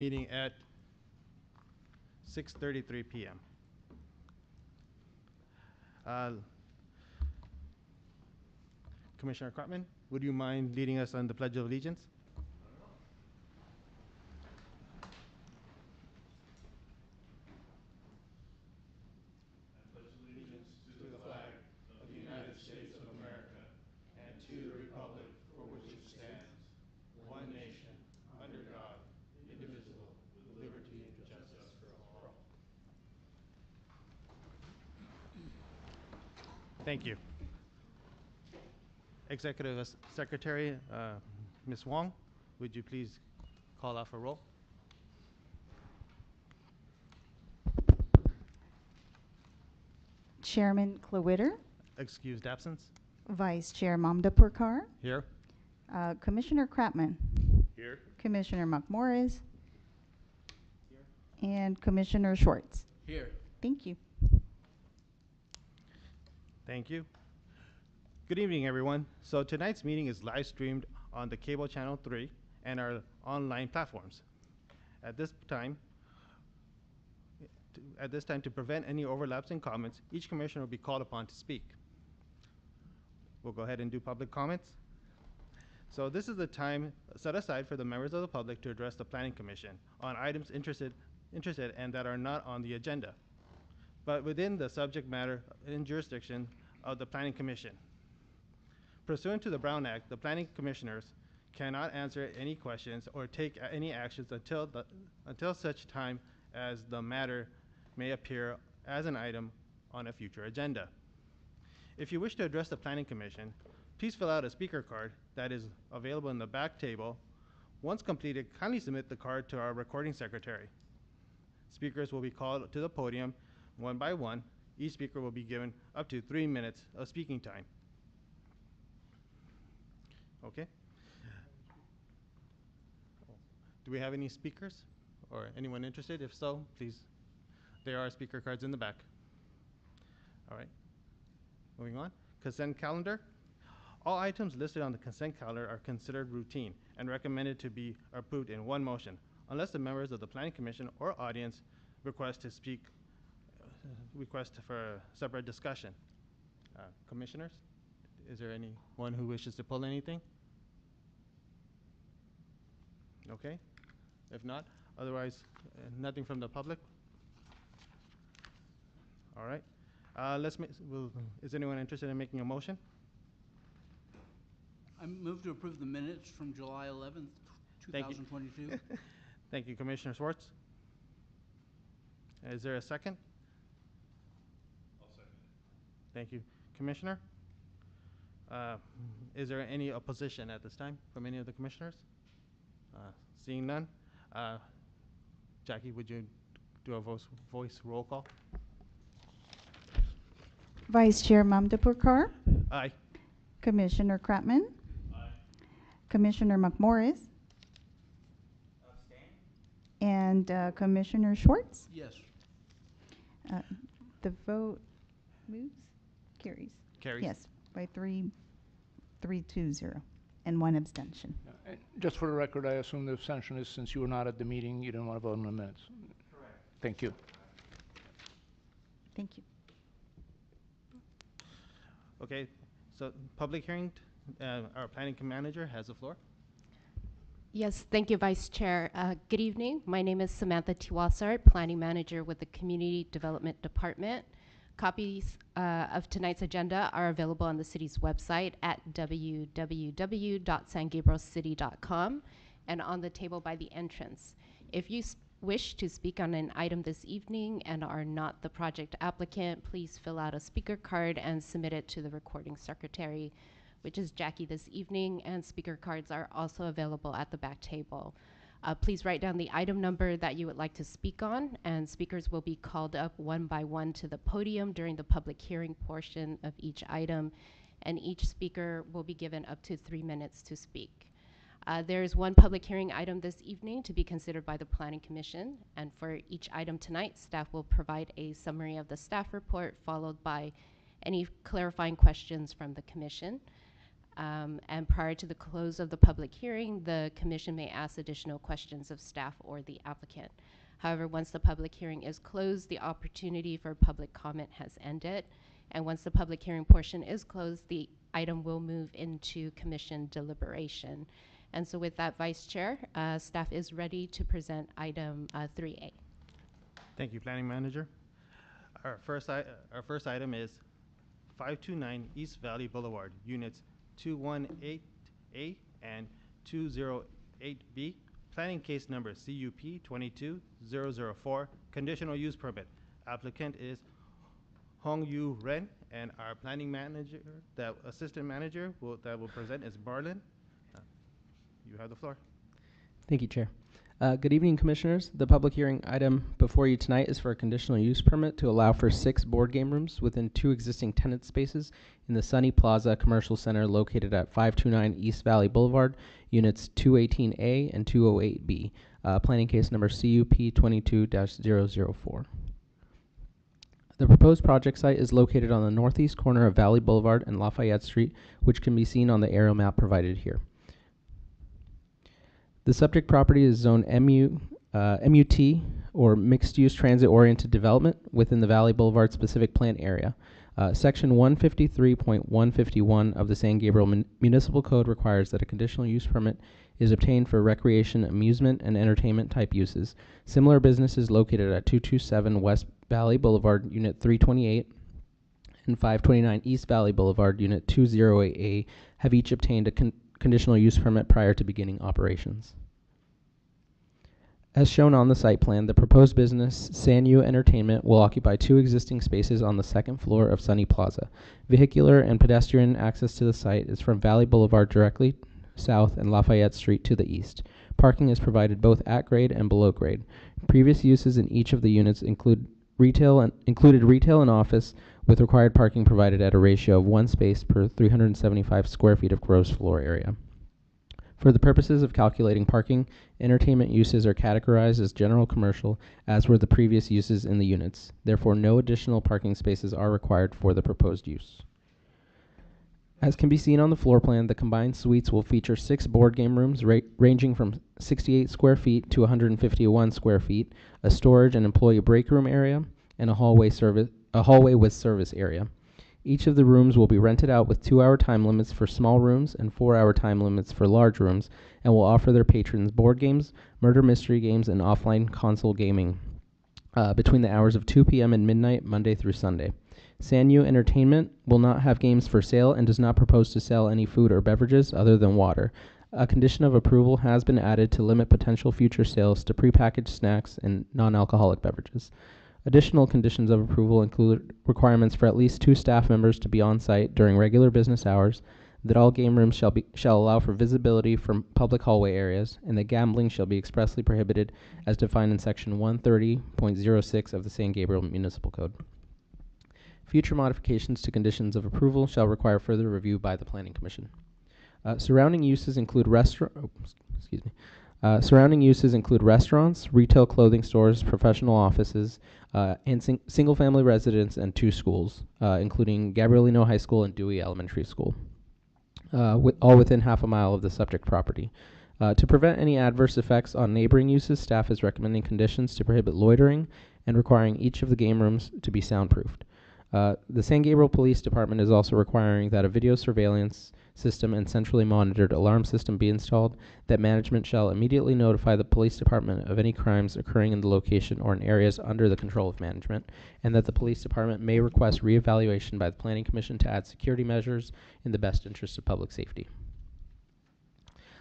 Meeting at 6:33 p.m. Commissioner Cartman, would you mind leading us on the Pledge of Allegiance? Thank you. Executive Secretary, Ms. Wong, would you please call off a roll? Chairman Klowitter, Excused absence? Vice Chair Mamdapurkar, Here. Commissioner Kratman, Here. Commissioner McMorris, and Commissioner Schwartz. Here. Thank you. Thank you. Good evening, everyone. So tonight's meeting is live streamed on the cable channel 3 and our online platforms. At this time, to prevent any overlaps in comments, each commissioner will be called upon to speak. We'll go ahead and do public comments. So this is the time set aside for the members of the public to address the Planning Commission on items interested and that are not on the agenda, but within the subject matter and jurisdiction of the Planning Commission. Pursuant to the Brown Act, the Planning Commissioners cannot answer any questions or take any actions until such time as the matter may appear as an item on a future agenda. If you wish to address the Planning Commission, please fill out a speaker card that is available in the back table. Once completed, kindly submit the card to our recording secretary. Speakers will be called to the podium one by one. Each speaker will be given up to 3 minutes of speaking time. Okay. Do we have any speakers or anyone interested? If so, please, there are speaker cards in the back. All right. Moving on. Consent calendar. All items listed on the consent calendar are considered routine and recommended to be approved in one motion, unless the members of the Planning Commission or audience request for separate discussion. Commissioners, is there anyone who wishes to pull anything? Okay. If not, otherwise, nothing from the public. All right. Is anyone interested in making a motion? I move to approve the minutes from July 11th, 2022. Thank you, Commissioner Schwartz. Is there a second? I'll second it. Thank you, Commissioner. Is there any opposition at this time from any of the commissioners? Seeing none, Jackie, would you do a voice roll call? Vice Chair Mamdapurkar, Aye. Commissioner Kratman, Aye. Commissioner McMorris, Abstain. and Commissioner Schwartz. Yes. The vote carries. Carries. Yes, by 3-2-0, and 1 abstention. Just for the record, I assume the abstention is since you were not at the meeting, you didn't want to vote on the minutes. Correct. Thank you. Thank you. Okay, so public hearing, our planning manager has the floor. Yes, thank you, Vice Chair. Good evening. My name is Samantha Tiwasart, Planning Manager with the Community Development Department. Copies of tonight's agenda are available on the city's website at www.sangabrielcity.com and on the table by the entrance. If you wish to speak on an item this evening and are not the project applicant, please fill out a speaker card and submit it to the recording secretary, which is Jackie this evening, and speaker cards are also available at the back table. Please write down the item number that you would like to speak on, and speakers will be called up one by one to the podium during the public hearing portion of each item, and each speaker will be given up to 3 minutes to speak. There is one public hearing item this evening to be considered by the Planning Commission, and for each item tonight, staff will provide a summary of the staff report followed by any clarifying questions from the Commission. And prior to the close of the public hearing, the commission may ask additional questions of staff or the applicant. However, once the public hearing is closed, the opportunity for public comment has ended. And once the public hearing portion is closed, the item will move into commission deliberation. And so with that, Vice Chair, staff is ready to present item 3A. Thank you, Planning Manager. Our first item is 529 East Valley Boulevard, Units 218A and 208B. Planning case number CUP 22004, Conditional Use Permit. Applicant is Hong Yu Ren, and our planning manager, assistant manager that will present is Marlon. You have the floor. Thank you, Chair. Good evening, Commissioners. The public hearing item before you tonight is for a conditional use permit to allow for 6 board game rooms within 2 existing tenant spaces in the Sunny Plaza Commercial Center located at 529 East Valley Boulevard, Units 218A and 208B. Planning case number CUP 22-004. The proposed project site is located on the northeast corner of Valley Boulevard and Lafayette Street, which can be seen on the aerial map provided here. The subject property is zoned MUT, or Mixed-Use Transit-Oriented Development, within the Valley Boulevard Specific Plan Area. Section 153.151 of the San Gabriel Municipal Code requires that a conditional use permit is obtained for recreation, amusement, and entertainment type uses. Similar businesses located at 227 West Valley Boulevard, Unit 328, and 529 East Valley Boulevard, Unit 208A, have each obtained a conditional use permit prior to beginning operations. As shown on the site plan, the proposed business, Sanyu Entertainment, will occupy 2 existing spaces on the 2nd floor of Sunny Plaza. Vehicular and pedestrian access to the site is from Valley Boulevard directly south and Lafayette Street to the east. Parking is provided both at grade and below grade. Previous uses in each of the units included retail and office, with required parking provided at a ratio of 1 space per 375 square feet of gross floor area. For the purposes of calculating parking, entertainment uses are categorized as general commercial, as were the previous uses in the units. Therefore, no additional parking spaces are required for the proposed use. As can be seen on the floor plan, the combined suites will feature 6 board game rooms ranging from 68 square feet to 151 square feet, a storage and employee break room area, and a hallway with service area. Each of the rooms will be rented out with 2-hour time limits for small rooms and 4-hour time limits for large rooms, and will offer their patrons board games, murder mystery games, and offline console gaming between the hours of 2 p.m. and midnight, Monday through Sunday. Sanyu Entertainment will not have games for sale and does not propose to sell any food or beverages other than water. A condition of approval has been added to limit potential future sales to prepackaged snacks and non-alcoholic beverages. Additional conditions of approval include requirements for at least 2 staff members to be on site during regular business hours, that all game rooms shall allow for visibility from public hallway areas, and that gambling shall be expressly prohibited as defined in Section 130.06 of the San Gabriel Municipal Code. Future modifications to conditions of approval shall require further review by the Planning Commission. Surrounding uses include restaurants, retail clothing stores, professional offices, and single-family residents, and 2 schools, including Gabriel High School and Dewey Elementary School, all within half a mile of the subject property. To prevent any adverse effects on neighboring uses, staff is recommending conditions to prohibit loitering and requiring each of the game rooms to be soundproofed. The San Gabriel Police Department is also requiring that a video surveillance system and centrally monitored alarm system be installed, that management shall immediately notify the police department of any crimes occurring in the location or in areas under the control of management, and that the police department may request reevaluation by the Planning Commission to add security measures in the best interest of public safety.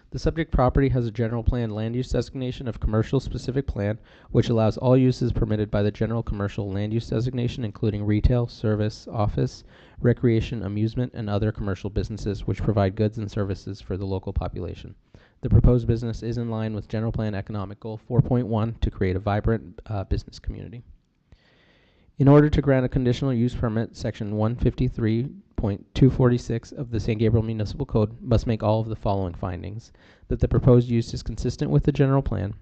The subject property has a general plan land use designation of commercial specific plan, which allows all uses permitted by the general commercial land use designation, including retail, service, office, recreation, amusement, and other commercial businesses which provide goods and services for the local population. The proposed business is in line with General Plan Economic Goal 4.1 to create a vibrant business community. In order to grant a conditional use permit, Section 153.246 of the San Gabriel Municipal Code must make all of the following findings: that the proposed use is consistent with the general plan,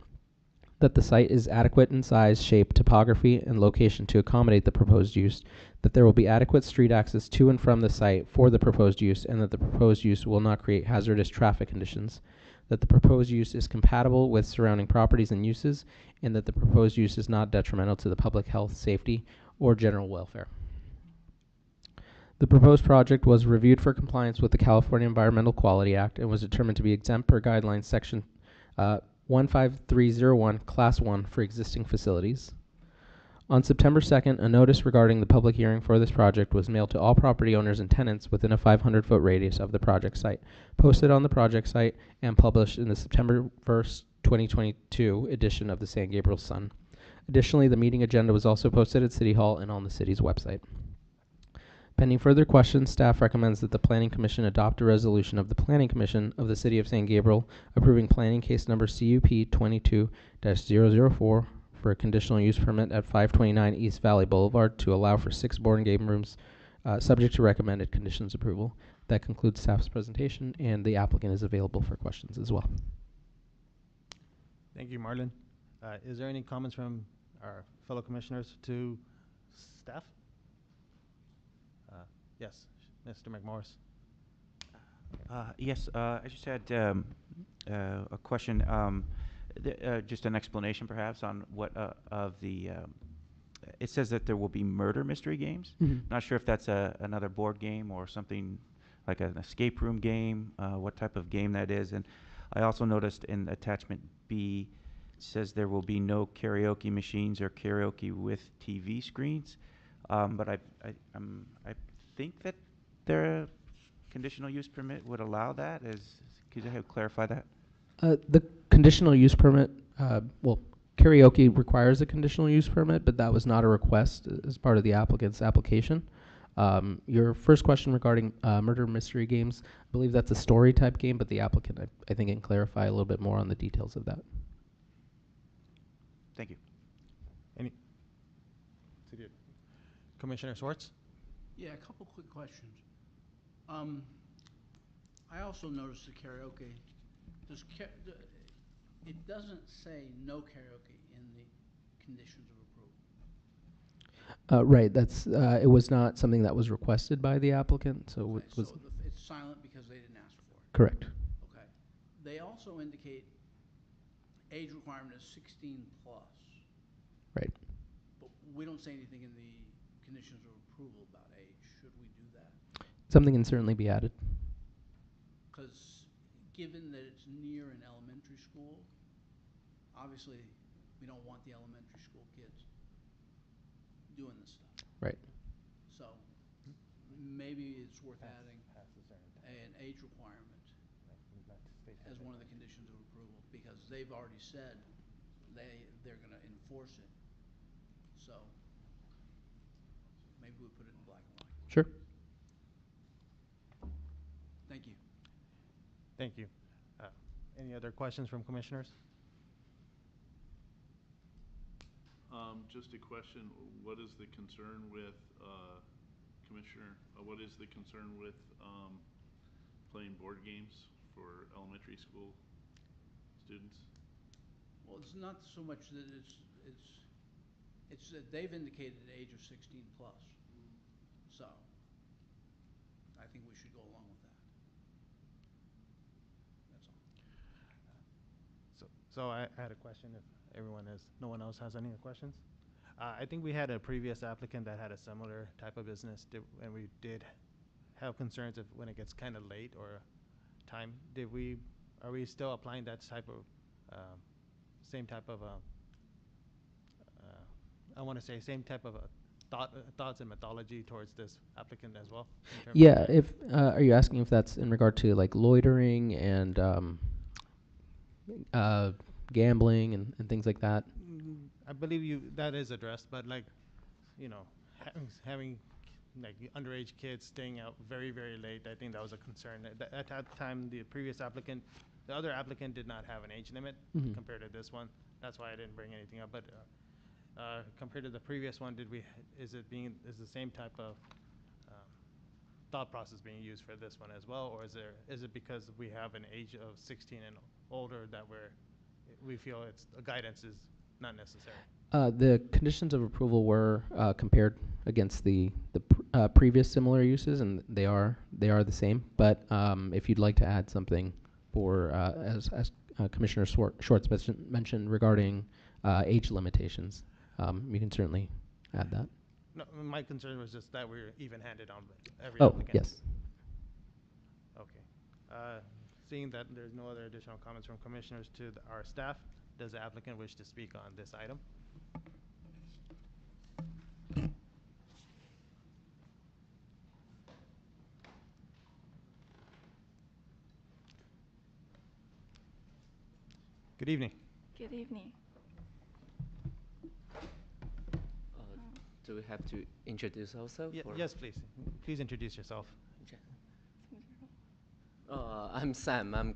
that the site is adequate in size, shape, topography, and location to accommodate the proposed use, that there will be adequate street access to and from the site for the proposed use, and that the proposed use will not create hazardous traffic conditions, that the proposed use is compatible with surrounding properties and uses, and that the proposed use is not detrimental to the public health, safety, or general welfare. The proposed project was reviewed for compliance with the California Environmental Quality Act and was determined to be exempt per guidelines section 15301, Class 1 for existing facilities. On September 2nd, a notice regarding the public hearing for this project was mailed to all property owners and tenants within a 500-foot radius of the project site, posted on the project site, and published in the September 1st, 2022 edition of the San Gabriel Sun. Additionally, the meeting agenda was also posted at City Hall and on the city's website. Pending further questions, staff recommends that the Planning Commission adopt a resolution of the Planning Commission of the City of San Gabriel approving planning case number CUP 22-004 for a conditional use permit at 529 East Valley Boulevard to allow for 6 board and game rooms, subject to recommended conditions approval. That concludes staff's presentation, and the applicant is available for questions as well. Thank you, Marlon. Is there any comments from our fellow commissioners to staff? Yes, Mr. McMorris. Yes, I just had a question, just an explanation perhaps on what of the, it says that there will be murder mystery games. Not sure if that's another board game or something like an escape room game, what type of game that is. And I also noticed in attachment B, it says there will be no karaoke machines or karaoke with TV screens. But I think that their conditional use permit would allow that. Could you clarify that? The conditional use permit, well, karaoke requires a conditional use permit, but that was not a request as part of the applicant's application. Your first question regarding murder mystery games, I believe that's a story type game, but the applicant, I think, can clarify a little bit more on the details of that. Thank you. Commissioner Schwartz? Yeah, a couple quick questions. I also noticed the karaoke. It doesn't say no karaoke in the conditions of approval. Right, that's, it was not something that was requested by the applicant, so Okay, it was so it's silent because they didn't ask for it. correct. Okay. They also indicate age requirement is 16 plus. Right. But we don't say anything in the conditions of approval about age. Should we do that? Something can certainly be added. Because given that it's near an elementary school, obviously we don't want the elementary school kids doing this stuff. Right. So maybe it's worth adding an age requirement as one of the conditions of approval, because they've already said they're going to enforce it. So maybe we put it in black and white. Sure. Thank you. Thank you. Any other questions from commissioners? Just a question, what is the concern with, Commissioner, what is the concern with playing board games for elementary school students? Well, it's not so much that it's that they've indicated an age of 16 plus. So I think we should go along with that. That's all. So I had a question if no one else has any questions. I think we had a previous applicant that had a similar type of business, and we did have concerns if when it gets kind of late or time. Are we still applying that type of same type of I want to say same type of thoughts and methodology towards this applicant as well? Yeah. If are you asking if that's in regard to like loitering and gambling and things like that? I believe that is addressed, but like, having like underage kids staying out very, very late, I think that was a concern. At that time, the other applicant did not have an age limit compared to this one. That's why I didn't bring anything up. But compared to the previous one, is the same type of thought process being used for this one as well, or is it because we have an age of 16 and older that we feel the guidance is not necessary? The conditions of approval were compared against the previous similar uses, and they are the same. But if you'd like to add something for as Commissioner Schwartz mentioned regarding age limitations, you can certainly add that. No, my concern was just that we're even-handed on every Oh, applicant. yes. Okay. Seeing that there's no other additional comments from commissioners to our staff, does the applicant wish to speak on this item? Good evening. Good evening. Do we have to introduce ourselves? Yes, please. Please introduce yourself. Okay. I'm Sam. I'm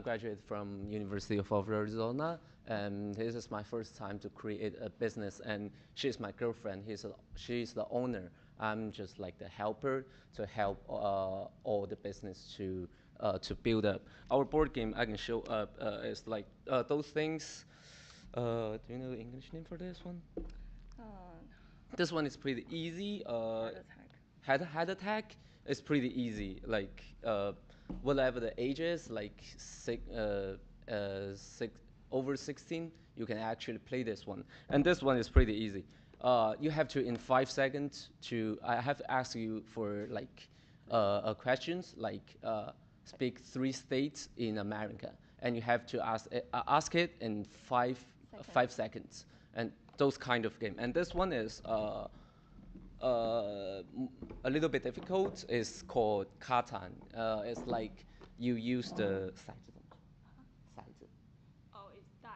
graduate from University of Arizona, and this is my first time to create a business. And she's my girlfriend. She's the owner. I'm just like the helper to help all the business to build up. Our board game I can show up is like those things. Do you know the English name for this one? This one is pretty easy. Head attack is pretty easy. Like whatever the age is, like over 16, you can actually play this one. And this one is pretty easy. You have to in 5 seconds I have to ask you for like questions like speak 3 states in America, and you have to ask it in 5 seconds. And those kind of game. And this one is a little bit difficult. It's called Catan. It's like you use the Oh, it's dice.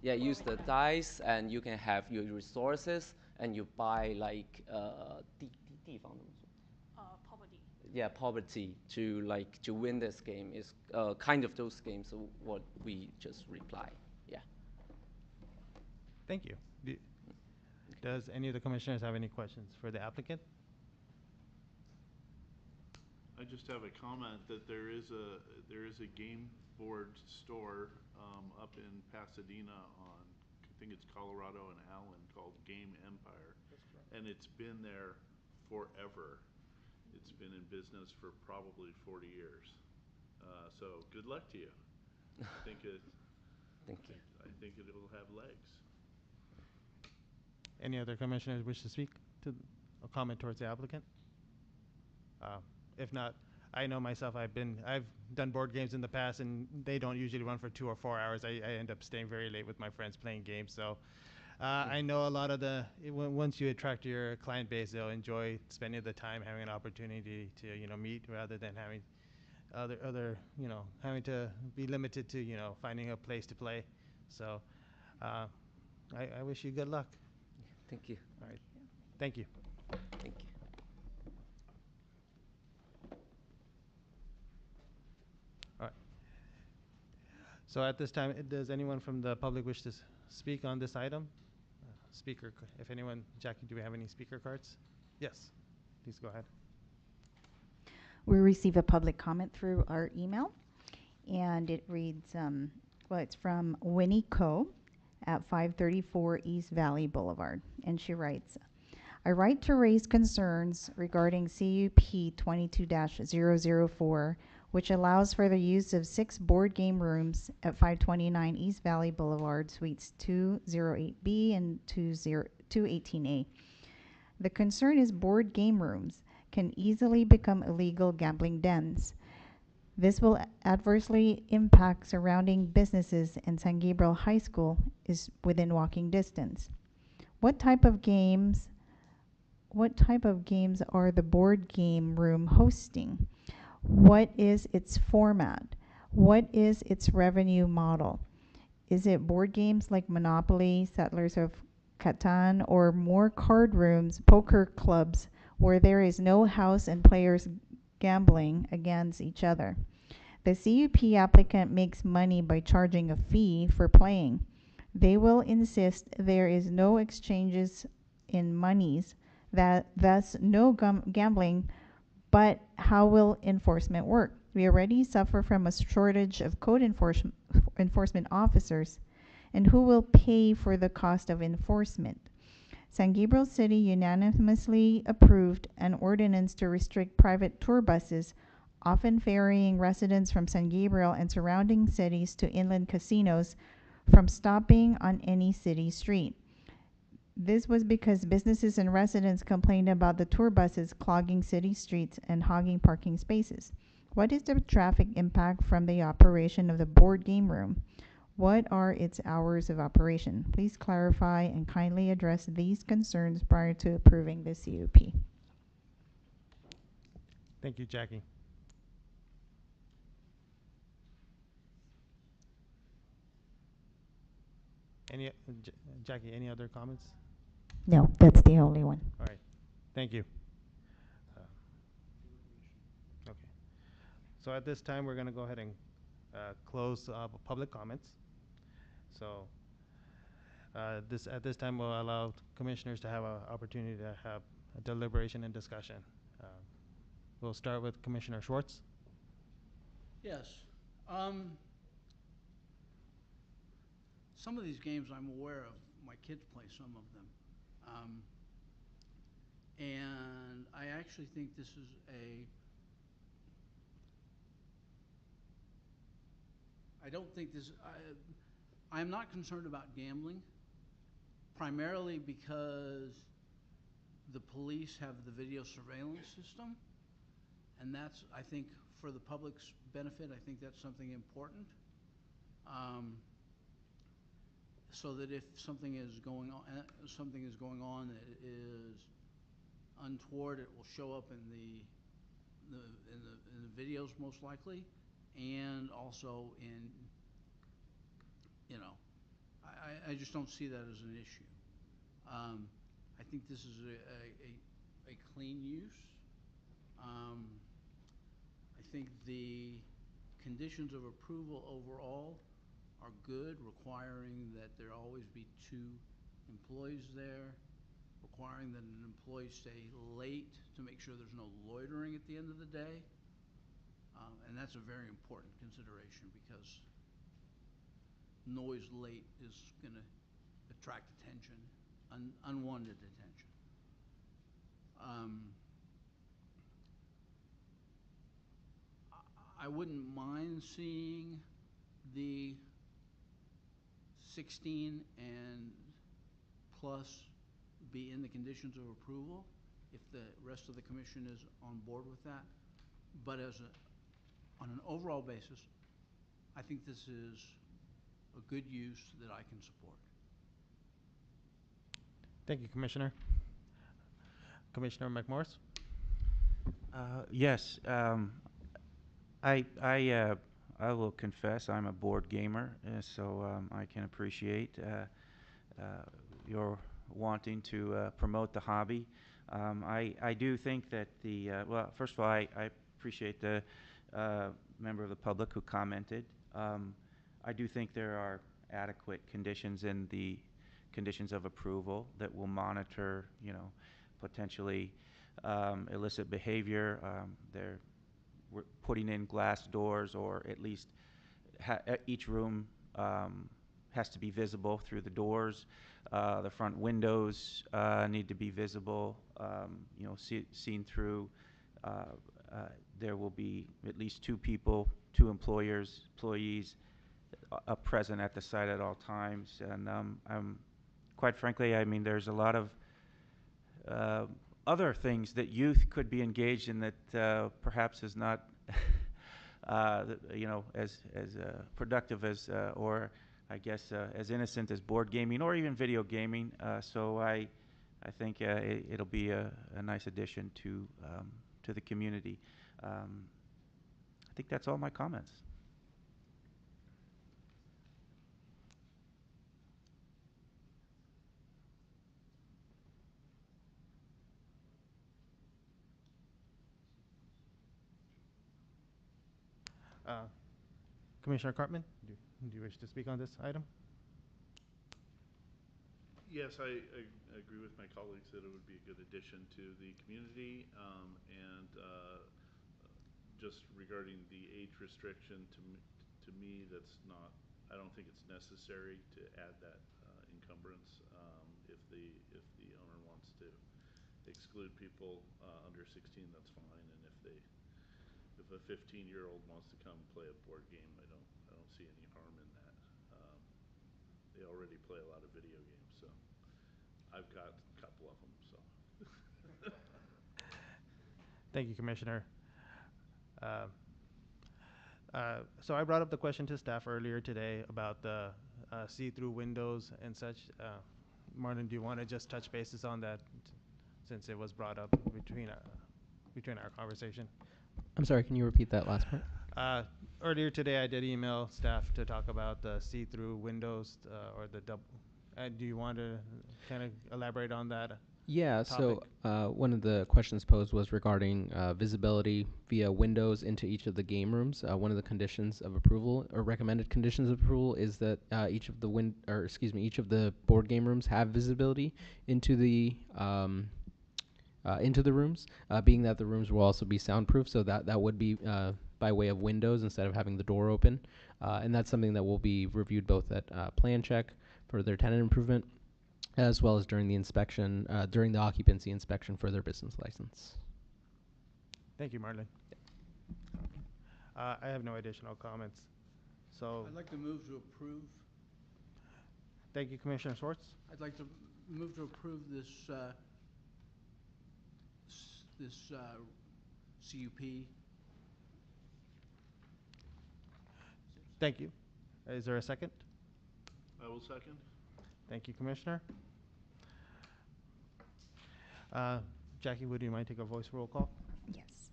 yeah, use the dice, and you can have your resources, and you buy like Poverty. yeah, poverty to win this game. Is kind of those games what we just reply. Yeah. Thank you. Does any of the commissioners have any questions for the applicant? I just have a comment that there is a game board store up in Pasadena on, I think it's Colorado and Allen, called Game Empire. That's correct. And it's been there forever. It's been in business for probably 40 years. So good luck to you. I think it. Thank you. I think it'll have legs. Any other commissioners wish to speak to a comment towards the applicant? If not, I know myself, I've done board games in the past, and they don't usually run for 2 or 4 hours. I end up staying very late with my friends playing games. So I know a lot of once you attract your client base, they'll enjoy spending the time, having an opportunity to meet, rather than having having to be limited to finding a place to play. So I wish you good luck. Thank you. All right. Thank you. Thank you. All right. So at this time, does anyone from the public wish to speak on this item? If anyone, Jackie, do we have any speaker cards? Yes. Please go ahead. We receive a public comment through our email, and it reads, it's from Winnie Coe at 534 East Valley Boulevard. And she writes, I write to raise concerns regarding CUP 22-004, which allows for the use of 6 board game rooms at 529 East Valley Boulevard, Suites 208B and 218A. The concern is board game rooms can easily become illegal gambling dens. This will adversely impact surrounding businesses, and San Gabriel High School is within walking distance. What type of games are the board game room hosting? What is its format? What is its revenue model? Is it board games like Monopoly, Settlers of Catan, or more card rooms, poker clubs, where there is no house and players gambling against each other? The CUP applicant makes money by charging a fee for playing. They will insist there is no exchanges in monies, thus no gambling, but how will enforcement work? We already suffer from a shortage of code enforcement officers, And who will pay for the cost of enforcement? San Gabriel City unanimously approved an ordinance to restrict private tour buses, often ferrying residents from San Gabriel and surrounding cities to inland casinos, from stopping on any city street. This was because businesses and residents complained about the tour buses clogging city streets and hogging parking spaces. What is the traffic impact from the operation of the board game room? What are its hours of operation? Please clarify and kindly address these concerns prior to approving the CUP. Thank you, Jackie. Jackie, any other comments? No, that's the only one. All right, thank you. Okay, so at this time, we're gonna go ahead and close public comments. So at this time, we'll allow commissioners to have an opportunity to have a deliberation and discussion. We'll start with Commissioner Schwartz. Yes. Some of these games I'm aware of. My kids play some of them. And I actually think this is I don't think this, I'm not concerned about gambling, primarily because the police have the video surveillance system, and that's, I think, for the public's benefit, I think that's something important. So that if something is going on, that is untoward, it will show up in the videos most likely, and also in, you know, I just don't see that as an issue. I think this is a clean use. I think the conditions of approval overall are good, requiring that there always be 2 employees there, requiring that an employee stay late to make sure there's no loitering at the end of the day. And that's a very important consideration because noise late is going to attract attention, unwanted attention. I wouldn't mind seeing the 16 and plus be in the conditions of approval if the rest of the commission is on board with that. But on an overall basis, I think this is a good use that I can support. Thank you, Commissioner. Commissioner McMorris? Yes. I will confess I'm a board gamer, so I can appreciate your wanting to promote the hobby. I do think that well, first of all, I appreciate the member of the public who commented. I do think there are adequate conditions in the conditions of approval that will monitor, potentially illicit behavior. We're putting in glass doors, or at least each room has to be visible through the doors. The front windows need to be visible, seen through. There will be at least 2 people, 2 employees present at the site at all times. And quite frankly, I mean, there's a lot of other things that youth could be engaged in that perhaps is not, as productive as, or I guess as innocent as board gaming or even video gaming. So I think it'll be a nice addition to the community. I think that's all my comments. Commissioner Cartman, do you wish to speak on this item? Yes, I agree with my colleagues that it would be a good addition to the community, and just regarding the age restriction, to me, that's not I don't think it's necessary to add that encumbrance. If the owner wants to exclude people under 16, that's fine. And if a 15-year-old wants to come play a board game, I don't see any harm in that. They already play a lot of video games, so I've got a couple of them. So. Thank you, Commissioner. So I brought up the question to staff earlier today about the see-through windows and such. Marlon, do you want to just touch bases on that since it was brought up between our conversation? I'm sorry, can you repeat that last part? Earlier today, I did email staff to talk about the see-through windows or the double. Do you want to kind of elaborate on that? Yeah, topic? so one of the questions posed was regarding visibility via windows into each of the game rooms. One of the conditions of approval or recommended conditions of approval is that each of the board game rooms have visibility into the rooms, being that the rooms will also be soundproof, so that would be by way of windows instead of having the door open. And that's something that will be reviewed both at plan check for their tenant improvement, as well as during the inspection, during the occupancy inspection for their business license. Thank you, Marlon. I have no additional comments. So I'd like to move to approve. thank you, Commissioner Schwartz. I'd like to move to approve this CUP. Thank you. Is there a second? I will second. Thank you, Commissioner. Jackie, would you mind take a voice roll call? Yes.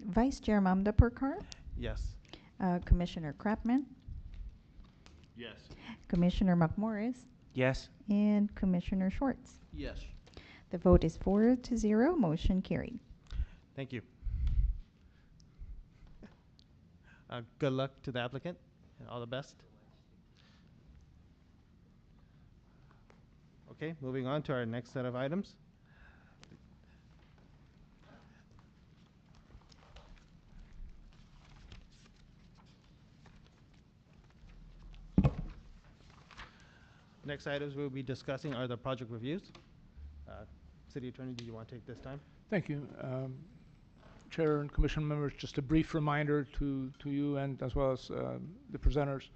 Vice Chair Mamdapurkar, Yes. Commissioner Krapman, Yes. Commissioner McMorris, Yes. and Commissioner Schwartz. Yes. The vote is 4-0, motion carried. Thank you. Good luck to the applicant and all the best. Okay, moving on to our next set of items. Next items we'll be discussing are the project reviews. City Attorney, do you want to take this time? Thank you. Chair and Commission members, just a brief reminder to you and as well as the presenters.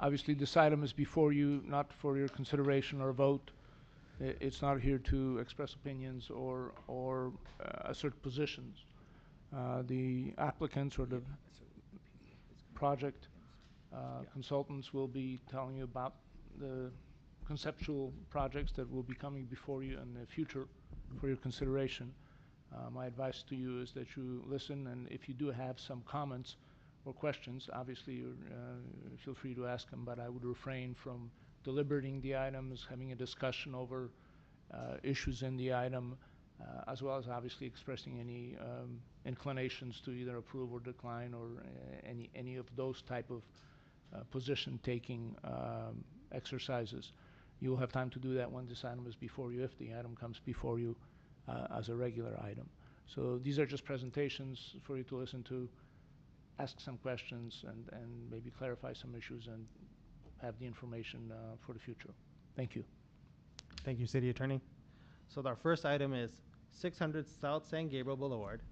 Obviously, this item is before you, not for your consideration or vote. It's not here to express opinions or assert positions. The applicants or the project consultants will be telling you about the conceptual projects that will be coming before you in the future for your consideration. My advice to you is that you listen, and if you do have some comments or questions, obviously feel free to ask them, but I would refrain from deliberating the items, having a discussion over issues in the item, as well as obviously expressing any inclinations to either approve or decline or any of those type of position-taking exercises. You will have time to do that when this item is before you, if the item comes before you as a regular item. So these are just presentations for you to listen to, ask some questions, and maybe clarify some issues and have the information for the future. Thank you. Thank you, City Attorney. So our first item is 600 South San Gabriel Boulevard,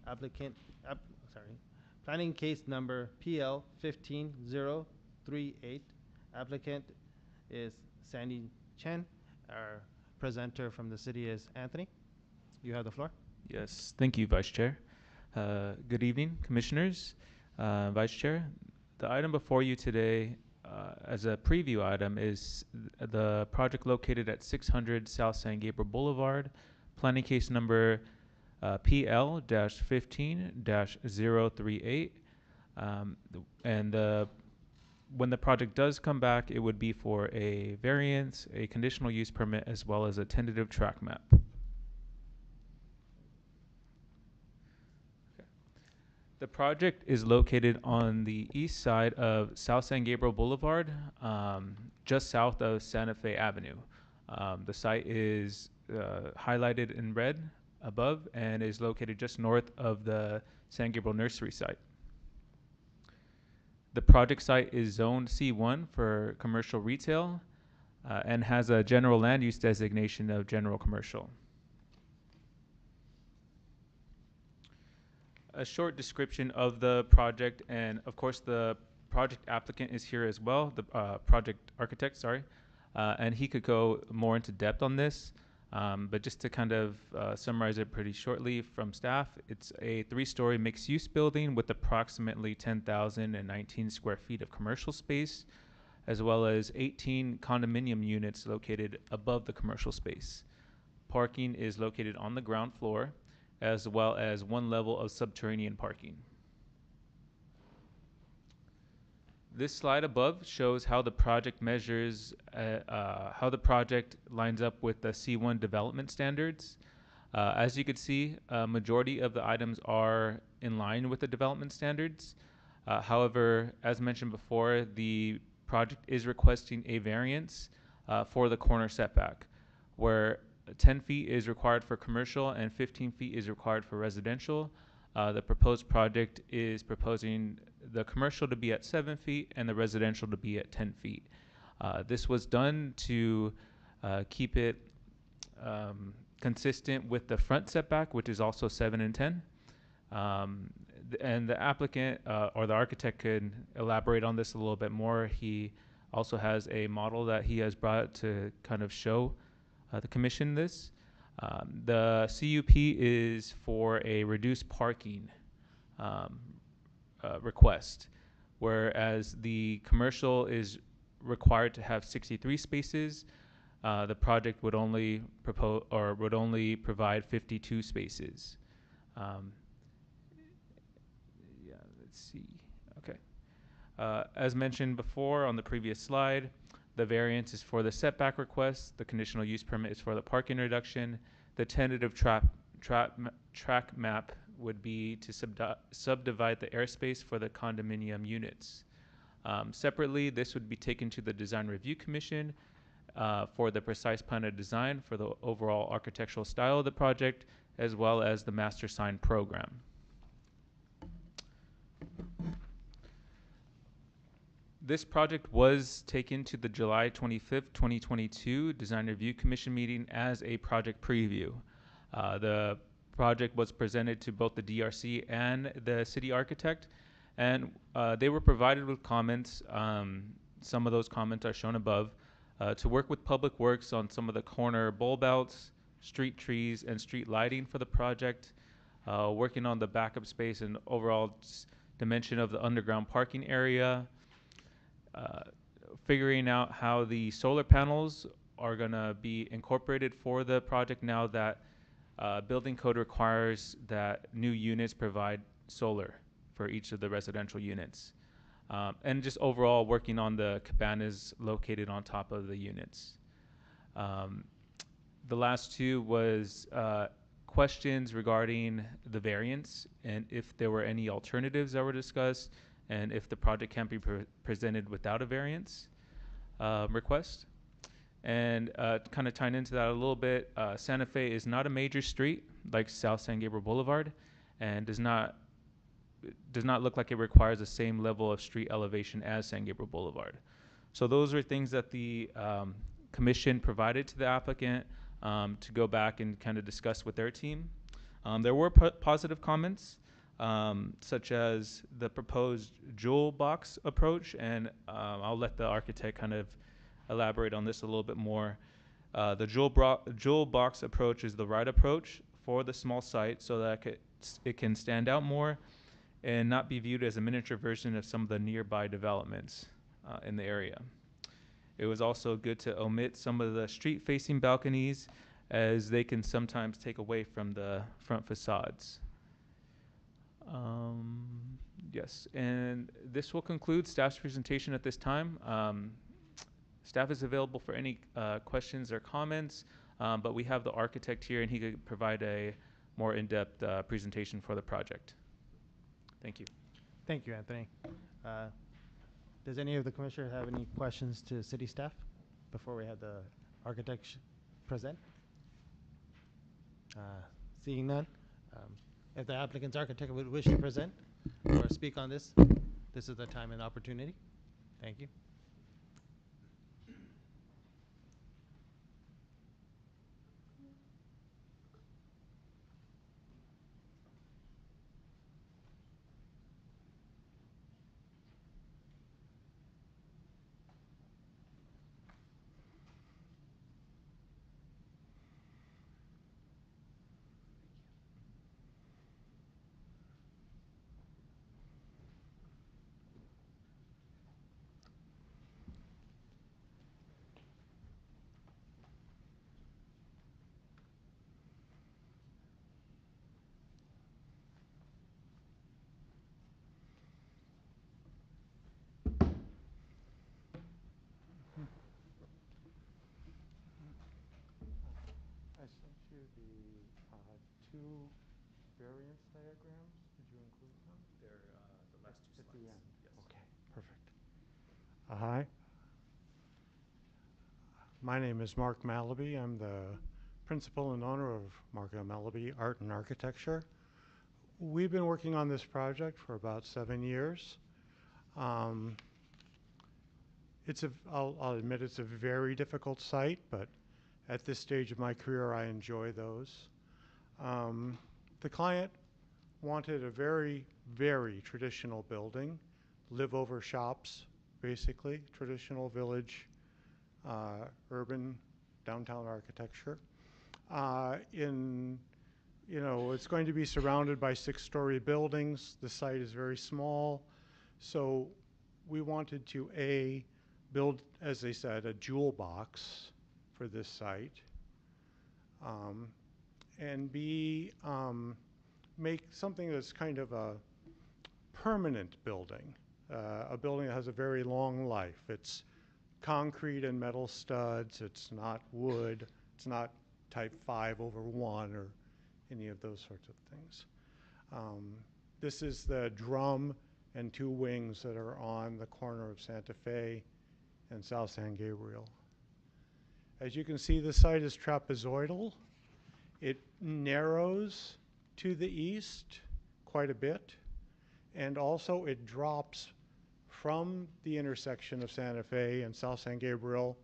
planning case number PL 15038. Applicant is Sandy Chen. Our presenter from the city is Anthony. You have the floor. Yes, thank you, Vice Chair. Good evening, Commissioners. Vice Chair, the item before you today as a preview item is the project located at 600 South San Gabriel Boulevard, planning case number PL-15-038. When the project does come back, it would be for a variance, a conditional use permit, as well as a tentative track map. The project is located on the east side of South San Gabriel Boulevard, just south of Santa Fe Avenue. The site is highlighted in red above and is located just north of the San Gabriel Nursery site. The project site is zoned C1 for commercial retail and has a general land use designation of general commercial. A short description of the project, and of course the project applicant is here as well, the project architect, sorry, and he could go more into depth on this. But just to kind of summarize it pretty shortly from staff, it's a 3-story mixed-use building with approximately 10,019 square feet of commercial space, as well as 18 condominium units located above the commercial space. Parking is located on the ground floor, as well as 1 level of subterranean parking. This slide above shows how the project measures, how the project lines up with the C1 development standards. As you can see, a majority of the items are in line with the development standards. However, as mentioned before, the project is requesting a variance for the corner setback, where 10 feet is required for commercial and 15 feet is required for residential. The proposed project is proposing the commercial to be at 7 feet and the residential to be at 10 feet. This was done to keep it consistent with the front setback, which is also 7 and 10. And the applicant or the architect could elaborate on this a little bit more. He also has a model that he has brought to kind of show the commission this. The CUP is for a reduced parking request, whereas the commercial is required to have 63 spaces. The project would only provide 52 spaces. Yeah, let's see. Okay. As mentioned before on the previous slide, the variance is for the setback request. The conditional use permit is for the parking reduction. The tentative track map would be to subdivide the airspace for the condominium units. Separately, this would be taken to the Design Review Commission for the precise plan of design for the overall architectural style of the project, as well as the master sign program. This project was taken to the July 25th, 2022 Design Review Commission meeting as a project preview. The project was presented to both the DRC and the city architect, and they were provided with comments. Some of those comments are shown above, to work with Public Works on some of the corner bulb outs, street trees, and street lighting for the project, working on the backup space and overall dimension of the underground parking area, figuring out how the solar panels are going to be incorporated for the project now that building code requires that new units provide solar for each of the residential units. And just overall working on the cabanas located on top of the units. The last two was questions regarding the variance and if there were any alternatives that were discussed, and if the project can be presented without a variance request. And kind of tying into that a little bit, Santa Fe is not a major street like South San Gabriel Boulevard, and does not look like it requires the same level of street elevation as San Gabriel Boulevard. So those are things that the commission provided to the applicant to go back and kind of discuss with their team. There were positive comments, such as the proposed jewel box approach, and I'll let the architect kind of elaborate on this a little bit more. The jewel box approach is the right approach for the small site so that it can stand out more and not be viewed as a miniature version of some of the nearby developments in the area. It was also good to omit some of the street-facing balconies, as they can sometimes take away from the front facades. Yes, and this will conclude staff's presentation at this time. Staff is available for any questions or comments, but we have the architect here and he could provide a more in-depth presentation for the project. Thank you. Thank you, Anthony. Does any of the commissioners have any questions to city staff before we have the architect present? Seeing none, if the applicant's architect would wish to present or speak on this this is the time and opportunity. Thank you. I sent you the two variance diagrams. Did you include them? They're the last two At slides. the end? Yes. Okay, perfect. Hi. My name is Mark Malaby. I'm the principal and owner of Mark and Malaby Art and Architecture. We've been working on this project for about 7 years. I'll admit it's a very difficult site, but at this stage of my career, I enjoy those. The client wanted a very, very traditional building, live-over shops, basically, traditional village, urban downtown architecture. It's going to be surrounded by 6-story buildings. The site is very small, so we wanted to build, as they said, a jewel box for this site, and B, make something that's kind of a permanent building, a building that has a very long life. It's concrete and metal studs. It's not wood. It's not type 5/1 or any of those sorts of things. This is the drum and 2 wings that are on the corner of Santa Fe and South San Gabriel. As you can see, the site is trapezoidal. It narrows to the east quite a bit, and also it drops from the intersection of Santa Fe and South San Gabriel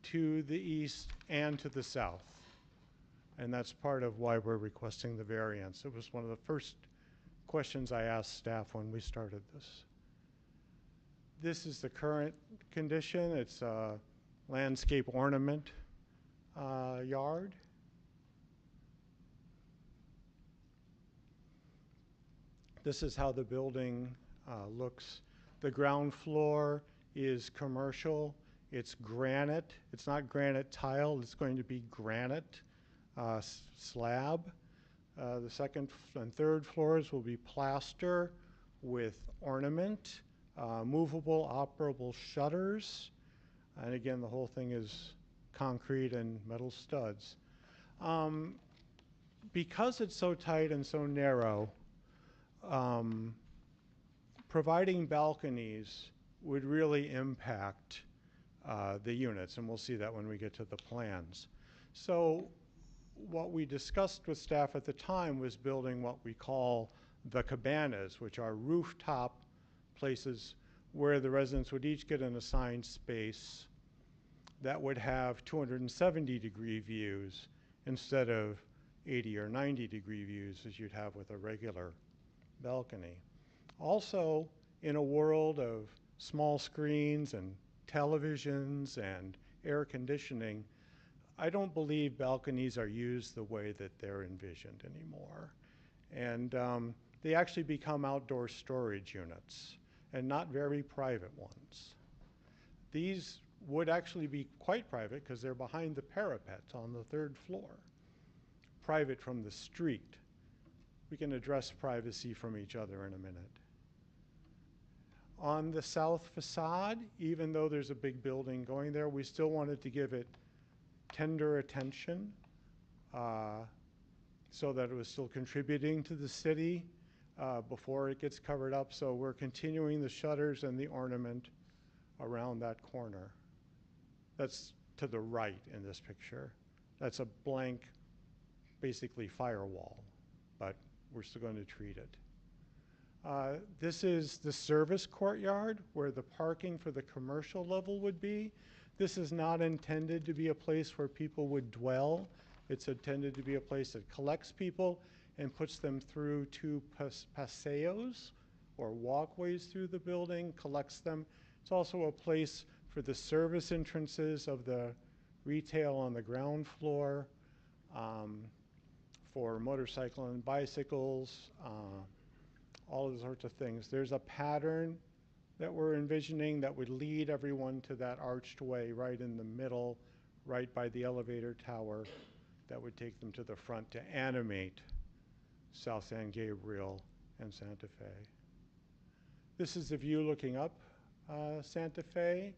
to the east and to the south. And that's part of why we're requesting the variance. It was one of the first questions I asked staff when we started this. This is the current condition. It's a landscape ornament yard. This is how the building looks. The ground floor is commercial. It's granite. It's not granite tile. It's going to be granite slab. The second and third floors will be plaster with ornament, movable, operable shutters. And again, the whole thing is concrete and metal studs. Because it's so tight and so narrow, providing balconies would really impact the units, and we'll see that when we get to the plans. So what we discussed with staff at the time was building what we call the Cabanas, which are rooftop places where the residents would each get an assigned space that would have 270-degree views instead of 80 or 90-degree views as you'd have with a regular balcony. Also, in a world of small screens and televisions and air conditioning, I don't believe balconies are used the way that they're envisioned anymore. And they actually become outdoor storage units, and not very private ones. These would actually be quite private because they're behind the parapet on the 3rd floor, private from the street. We can address privacy from each other in a minute. On the south facade, even though there's a big building going there, we still wanted to give it tender attention so that it was still contributing to the city before it gets covered up. So we're continuing the shutters and the ornament around that corner. That's to the right in this picture. That's a blank, basically firewall, but we're still going to treat it. This is the service courtyard where the parking for the commercial level would be. This is not intended to be a place where people would dwell. It's intended to be a place that collects people and puts them through two paseos or walkways through the building, collects them. It's also a place for the service entrances of the retail on the ground floor, for motorcycle and bicycles, all of sorts of things. There's a pattern that we're envisioning that would lead everyone to that arched way right in the middle, right by the elevator tower, that would take them to the front to animate South San Gabriel and Santa Fe. This is the view looking up Santa Fe,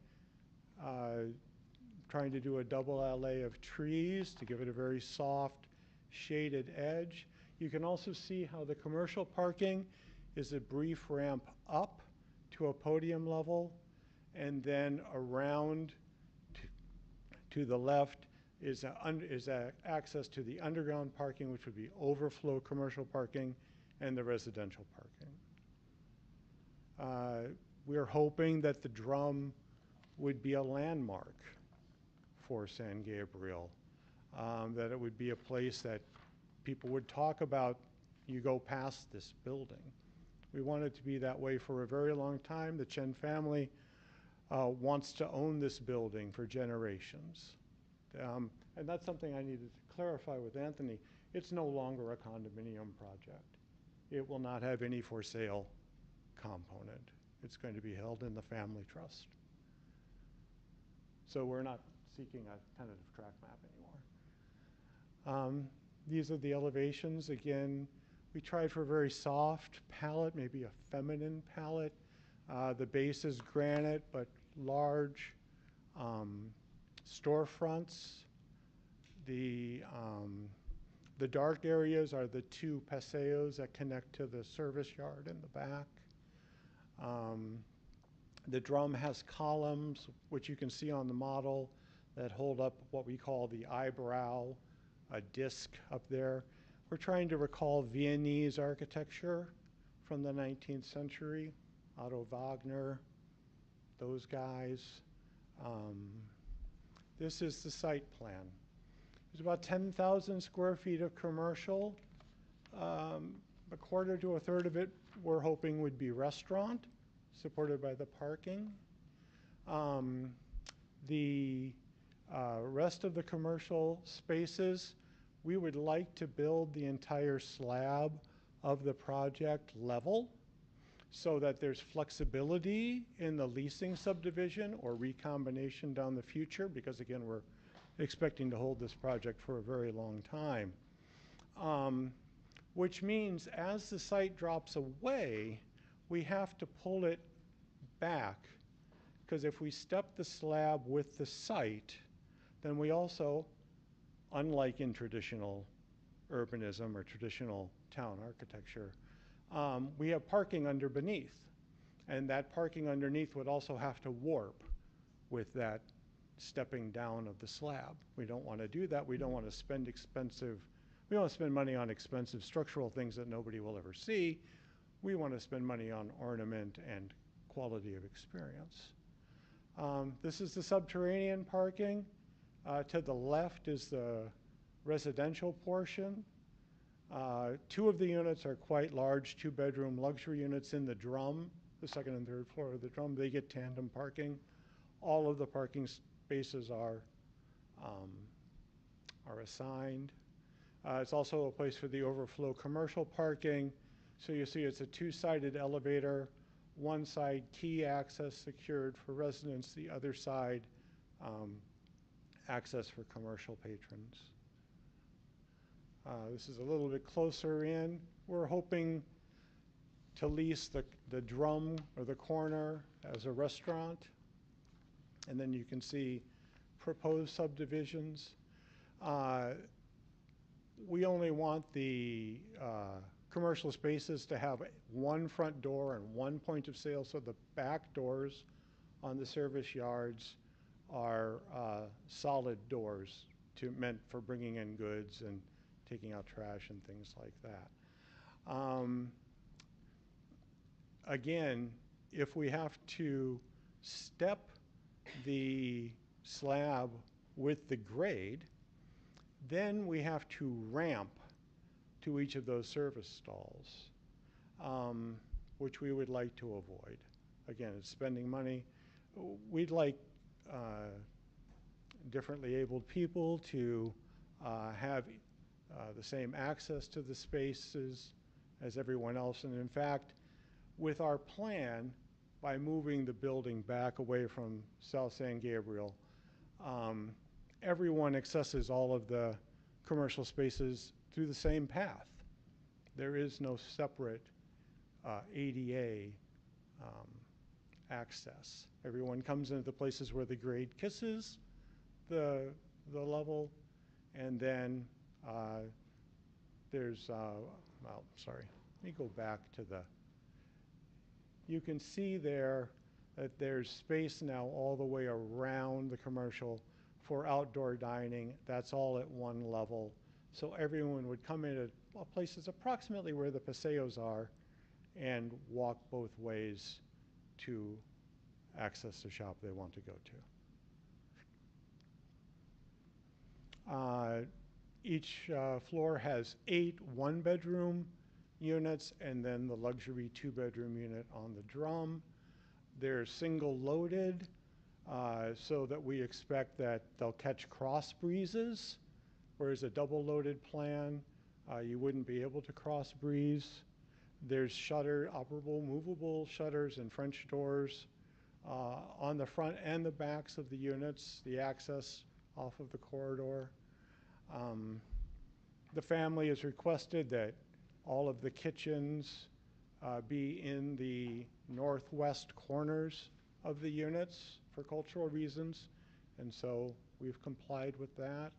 trying to do a double alley of trees to give it a very soft, shaded edge. You can also see how the commercial parking is a brief ramp up to a podium level, and then around to the left is access to the underground parking, which would be overflow commercial parking, and the residential parking. We're hoping that the drum would be a landmark for San Gabriel, that it would be a place that people would talk about. You go past this building. We want it to be that way for a very long time. The Chen family wants to own this building for generations. And that's something I needed to clarify with Anthony. It's no longer a condominium project. It will not have any for sale component. It's going to be held in the family trust. So we're not seeking a tentative track map anymore. These are the elevations. Again, we tried for a very soft palette, maybe a feminine palette. The base is granite, but large storefronts. The dark areas are the two paseos that connect to the service yard in the back. The drum has columns, which you can see on the model, that hold up what we call the eyebrow, a disc up there. We're trying to recall Viennese architecture from the 19th century, Otto Wagner, those guys. This is the site plan. There's about 10,000 square feet of commercial. A quarter to a third of it we're hoping would be restaurant, supported by the parking. The rest of the commercial spaces, we would like to build the entire slab of the project level so that there's flexibility in the leasing subdivision or recombination down the future, because again, we're expecting to hold this project for a very long time. Which means as the site drops away, we have to pull it back, because if we step the slab with the site, then we also, unlike in traditional urbanism or traditional town architecture, we have parking under beneath. And that parking underneath would also have to warp with that stepping down of the slab. We don't want to do that. We don't want to spend we don't want to spend money on expensive structural things that nobody will ever see. We want to spend money on ornament and quality of experience. This is the subterranean parking. To the left is the residential portion. Two of the units are quite large, two-bedroom luxury units in the drum, the second and third floor of the drum. They get tandem parking. All of the parking spaces are assigned. It's also a place for the overflow commercial parking. So you see it's a two-sided elevator, one side key access secured for residents, the other side access for commercial patrons. This is a little bit closer in. We're hoping to lease the drum or the corner as a restaurant. And then you can see proposed subdivisions. We only want the commercial spaces to have one front door and one point of sale, so the back doors on the service yards are solid doors meant for bringing in goods and taking out trash and things like that. again, if we have to step the slab with the grade, then we have to ramp to each of those service stalls, which we would like to avoid. Again, it's spending money. We'd like differently abled people to have the same access to the spaces as everyone else. And in fact, with our plan, by moving the building back away from South San Gabriel, everyone accesses all of the commercial spaces through the same path. There is no separate ADA access. Everyone comes into the places where the grade kisses the level, and then there's, well, sorry, let me go back to the, you can see there that there's space now all the way around the commercial for outdoor dining. That's all at one level. So everyone would come in at places approximately where the paseos are and walk both ways to access the shop they want to go to. Each floor has 8 one-bedroom units and then the luxury 2-bedroom unit on the drum. They're single loaded, so that we expect that they'll catch cross breezes, whereas a double loaded plan, you wouldn't be able to cross breeze. There's operable, movable shutters and French doors on the front and the backs of the units, the access off of the corridor. The family has requested that all of the kitchens be in the northwest corners of the units for cultural reasons, and so we've complied with that.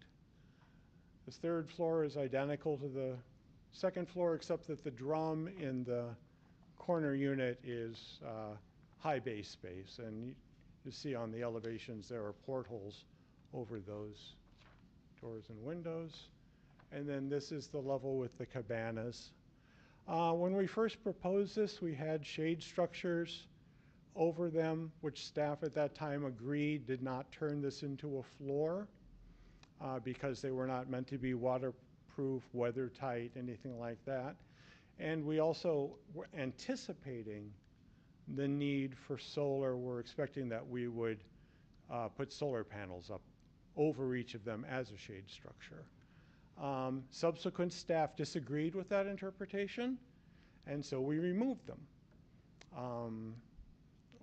This third floor is identical to the second floor, except that the drum in the corner unit is high bay space, and you see on the elevations there are portholes over those doors and windows. And then this is the level with the cabanas. When we first proposed this, we had shade structures over them, which staff at that time agreed did not turn this into a floor because they were not meant to be waterproof, weather tight, anything like that. And we also were anticipating the need for solar. We're expecting that we would put solar panels up over each of them as a shade structure. Subsequent staff disagreed with that interpretation, and so we removed them.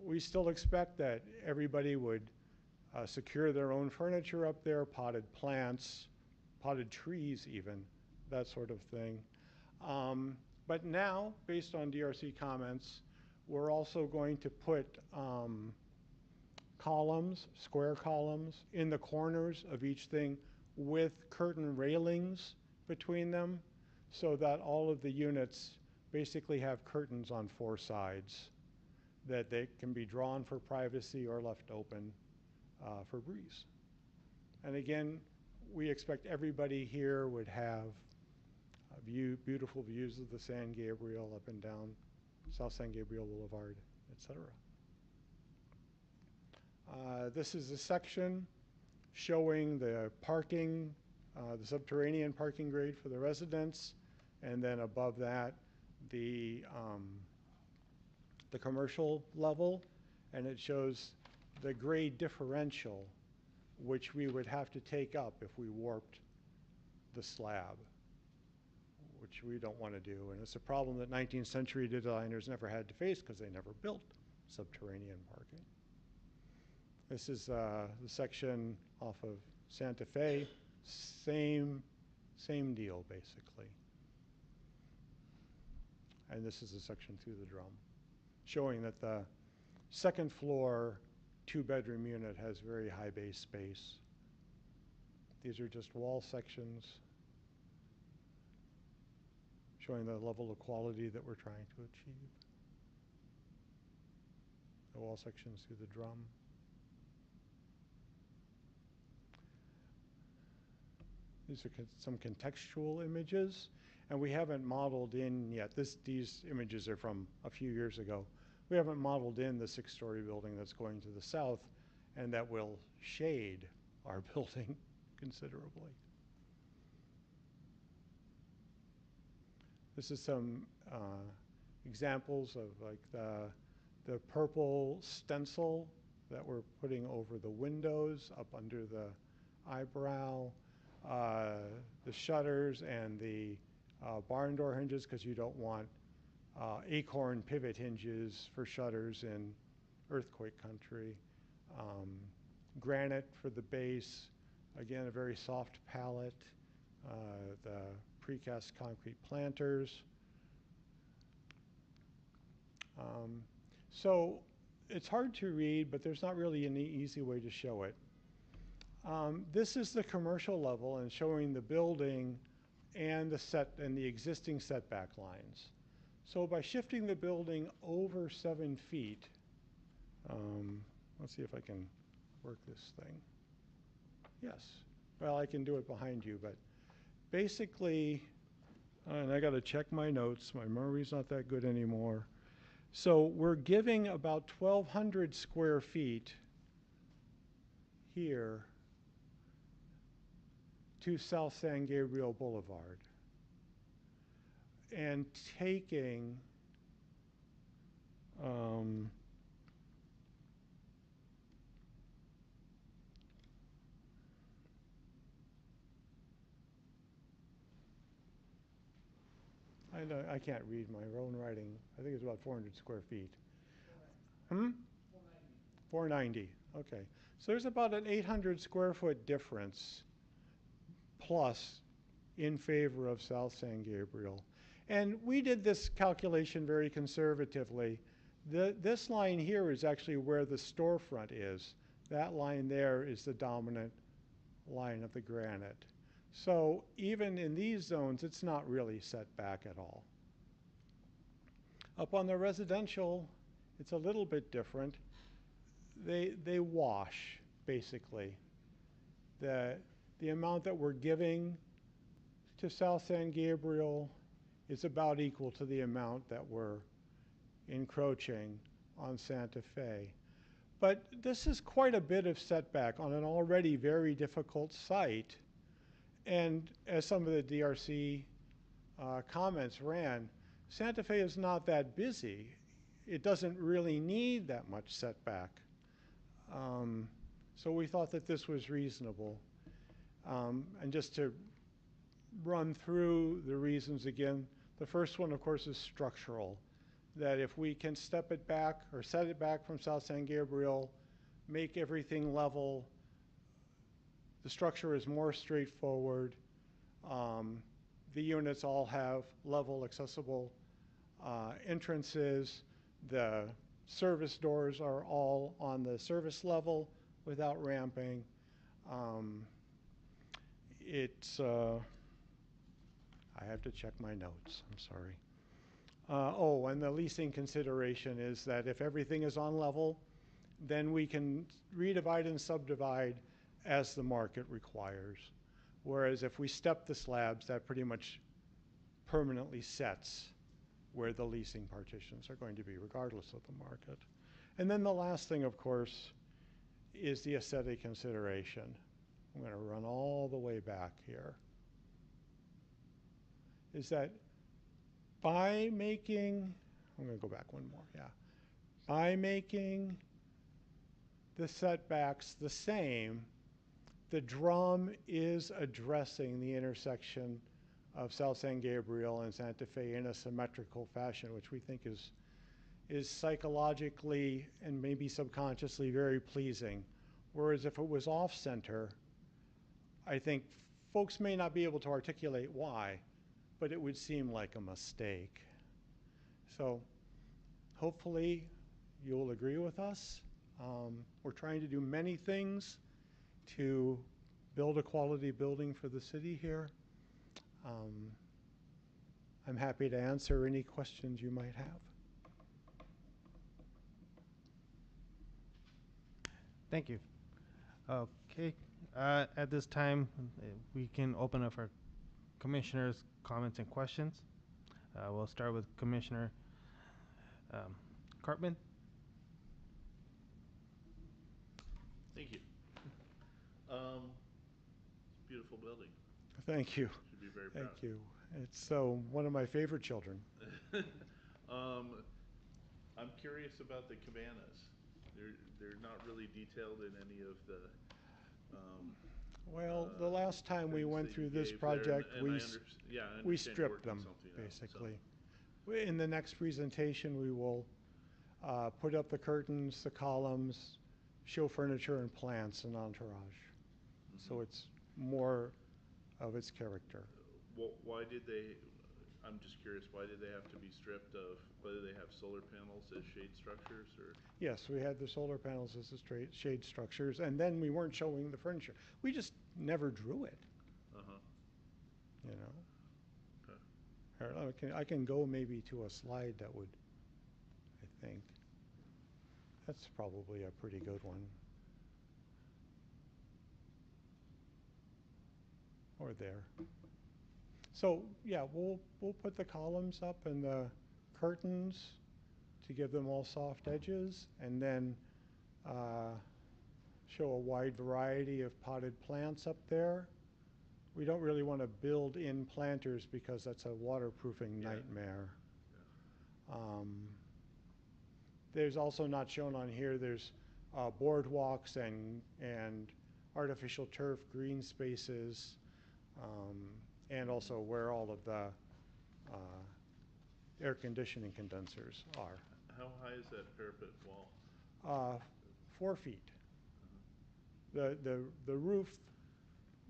We still expect that everybody would secure their own furniture up there, potted plants, potted trees even, that sort of thing. But now, based on DRC comments, we're also going to put columns, square columns, in the corners of each thing with curtain railings between them so that all of the units basically have curtains on 4 sides that they can be drawn for privacy or left open for breeze. And again, we expect everybody here would have beautiful views of the San Gabriel up and down South San Gabriel Boulevard, etc. This is a section showing the parking, the subterranean parking grade for the residents, and then above that, the commercial level, and it shows the grade differential, which we would have to take up if we warped the slab, which we don't want to do. And it's a problem that 19th century designers never had to face because they never built subterranean parking. This is the section off of Santa Fe. Same deal, basically. And this is a section through the drum, showing that the second floor 2-bedroom unit has very high base space. These are just wall sections showing the level of quality that we're trying to achieve. The wall sections through the drum. These are some contextual images, and we haven't modeled in yet. These images are from a few years ago. we haven't modeled in the 6-story building that's going to the south and that will shade our building considerably. This is some examples of like the purple stencil that we're putting over the windows, up under the eyebrow, the shutters and the barn door hinges, because you don't want acorn pivot hinges for shutters in earthquake country. Granite for the base, again a very soft palette. The precast concrete planters. So it's hard to read, but there's not really any easy way to show it. This is the commercial level and showing the building and the existing setback lines. So by shifting the building over 7 feet, let's see if I can work this thing. Yes, well, I can do it behind you, but basically, and I got to check my notes, my memory's not that good anymore. So we're giving about 1,200 square feet here to South San Gabriel Boulevard, and taking I can't read my own writing. I think it's about 400 square feet. 490. Okay. So there's about an 800 square foot difference plus in favor of South San Gabriel. And we did this calculation very conservatively. This line here is actually where the storefront is. That line there is the dominant line of the granite. So even in these zones, it's not really set back at all. Up on the residential, it's a little bit different. They wash, basically. The amount that we're giving to South San Gabriel is about equal to the amount that we're encroaching on Santa Fe. But this is quite a bit of setback on an already very difficult site. And as some of the DRC comments ran, Santa Fe is not that busy. It doesn't really need that much setback. So we thought that this was reasonable. And just to run through the reasons again, the first one, of course, is structural. That if we can step it back or set it back from South San Gabriel, make everything level, the structure is more straightforward. The units all have level, accessible entrances. The service doors are all on the service level without ramping. I have to check my notes, I'm sorry. Oh, and the leasing consideration is that if everything is on level, then we can redivide and subdivide as the market requires. Whereas if we step the slabs, that pretty much permanently sets where the leasing partitions are going to be, regardless of the market. And then the last thing, of course, is the aesthetic consideration. I'm going to run all the way back here. Is that by making, I'm going to go back one more, yeah. By making the setbacks the same, the drum is addressing the intersection of South San Gabriel and Santa Fe in a symmetrical fashion, which we think is psychologically and maybe subconsciously very pleasing. Whereas if it was off-center, I think folks may not be able to articulate why, but it would seem like a mistake. So hopefully you'll agree with us. We're trying to do many things to build a quality building for the city here. I'm happy to answer any questions you might have. Thank you. Okay, at this time, we can open up for commissioners' comments and questions. We'll start with Commissioner Cartman. Thank you. Beautiful building. Thank you. Should be very Thank proud. you. It's one of my favorite children. I'm curious about the cabanas. They're not really detailed in any of the. Well, the last time we things went that through you this gave there, and- project, and we I s- under- yeah, I we understand you're stripped working them, something out, so- basically. In the next presentation, we will put up the curtains, the columns, show furniture and plants and entourage. So Mhm. it's more of its character. Why did they? I'm just curious. Why did they have to be stripped of? Whether they have solar panels as shade structures, or Yes, we had the solar panels as the straight shade structures, and then we weren't showing the furniture. We just never drew it, you know? Okay. Here, I can go maybe to a slide that would, I think. That's probably a pretty good one. Or there. So, yeah, we'll put the columns up and the curtains to give them all soft edges, and then show a wide variety of potted plants up there. We don't really want to build in planters because that's a waterproofing Yeah. nightmare. There's also not shown on here, there's boardwalks and artificial turf, green spaces, and also where all of the air conditioning condensers are. How high is that parapet wall? 4 feet. The roof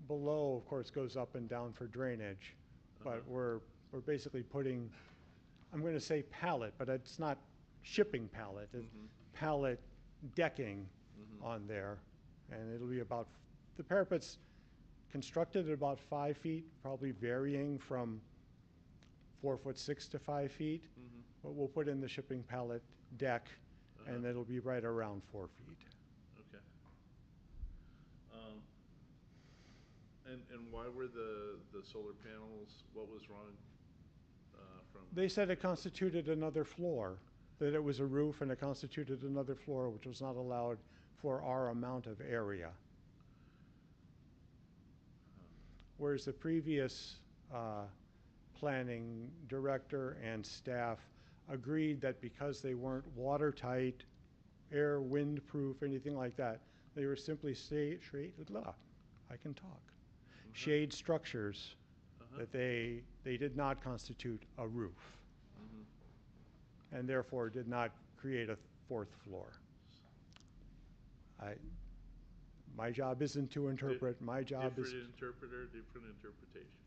below, of course, goes up and down for drainage, but we're basically putting, I'm going to say pallet, but it's not shipping pallet, it's pallet decking on there, and it'll be about, the parapet's constructed at about 5 feet, probably varying from 4'6" to 5 feet, but we'll put in the shipping pallet deck, and it'll be right around 4 feet. Okay. And why were the solar panels? What was wrong from? They said it constituted another floor, that it was a roof and it constituted another floor, which was not allowed for our amount of area. Whereas the previous planning director and staff agreed that because they weren't watertight, air, wind-proof, anything like that, they were simply I can talk. Shade structures that they did not constitute a roof, and therefore did not create a fourth floor. My job isn't to interpret. My job is different interpreter, different interpretation,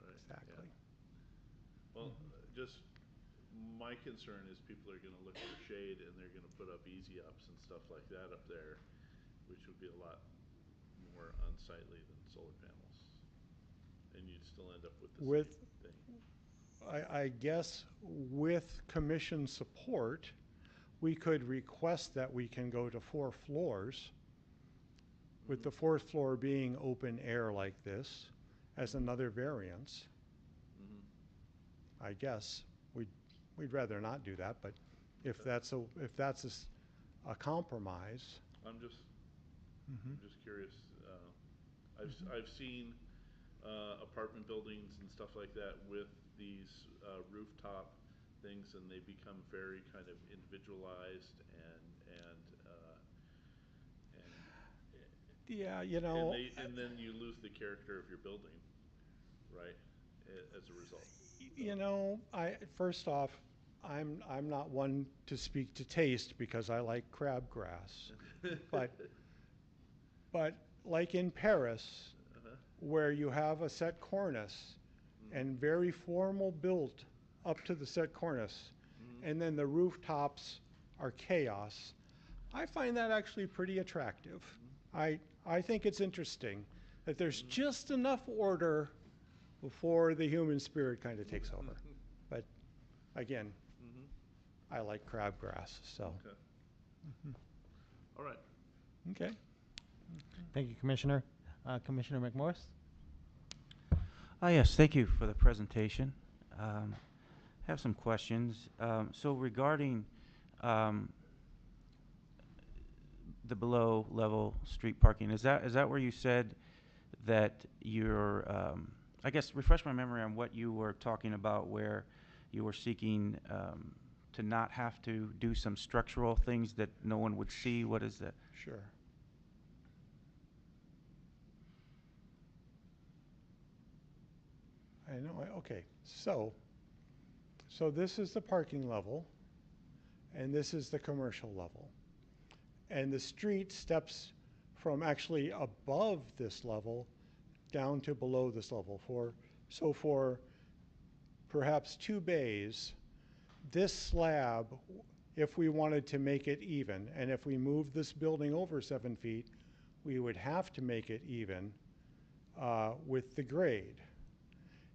right? exactly. Yeah. Well, just my concern is people are going to look for shade and they're going to put up easy ups and stuff like that up there, which would be a lot more unsightly than solar panels, and you'd still end up with the same thing. I guess with commission support, we could request that we can go to 4 floors, with the 4th floor being open air like this as another variance. I guess we'd rather not do that, but if that's a compromise. I'm just curious. I've seen apartment buildings and stuff like that with these rooftop things, and they become very kind of individualized and Yeah, you know. and then you lose the character of your building, right? As a result. You know, first off, I'm not one to speak to taste because I like crabgrass, but like in Paris, where you have a set cornice and very formal built up to the set cornice, and then the rooftops are chaos, I find that actually pretty attractive. I think it's interesting that there's just enough order before the human spirit kind of takes over. But again, I like crabgrass, so. Okay. All right. Okay. Thank you, Commissioner. Commissioner McMorris? Yes, thank you for the presentation. Have some questions. So regarding um, the below level street parking, is that where you said that you're, I guess refresh my memory on what you were talking about, where you were seeking to not have to do some structural things that no one would see? What is that? Sure. I know, okay, so this is the parking level, and this is the commercial level. And the street steps from actually above this level down to below this level. So for perhaps 2 bays, this slab, if we wanted to make it even, and if we moved this building over 7 feet, we would have to make it even with the grade.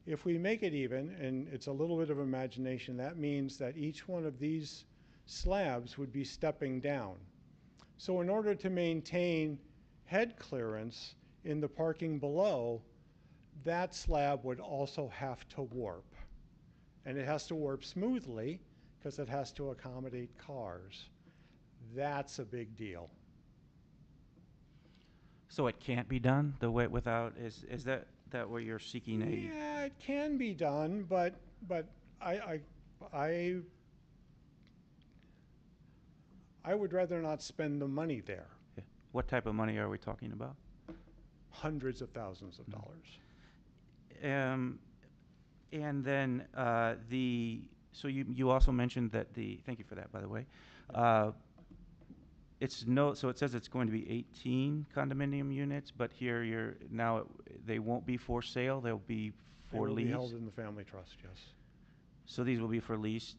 If we make it even, and it's a little bit of imagination, that means that each one of these slabs would be stepping down. So in order to maintain head clearance in the parking below, that slab would also have to warp. And it has to warp smoothly because it has to accommodate cars. That's a big deal. So it can't be done the way without, is that where you're seeking a? Yeah, it can be done, but I would rather not spend the money there. Yeah. What type of money are we talking about? Hundreds of thousands of dollars. And then so you also mentioned that thank you for that, by the way. So it says it's going to be 18 condominium units, but here they won't be for sale, they'll be for They will lease. be held in the family trust, yes. So these will be for lease.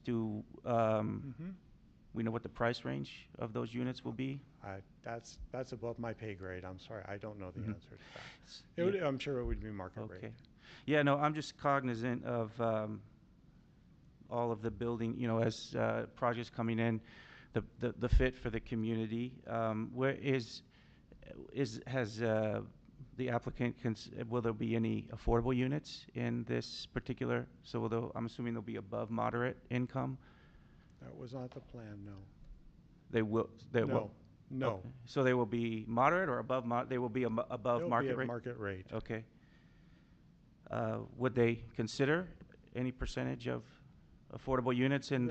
We know what the price range of those units will be? That's above my pay grade. I'm sorry, I don't know the answer to that. Yeah. I'm sure it would be market rate. Okay. Yeah, no, I'm just cognizant of all of the building, as projects coming in, the fit for the community. Where has the applicant, will there be any affordable units in this particular? So I'm assuming they'll be above moderate income? That was not the plan, no. They will. No. Okay. So they will be moderate or above? They will be above They'll market be at rate. market rate. Okay. Would they consider any percentage of affordable units in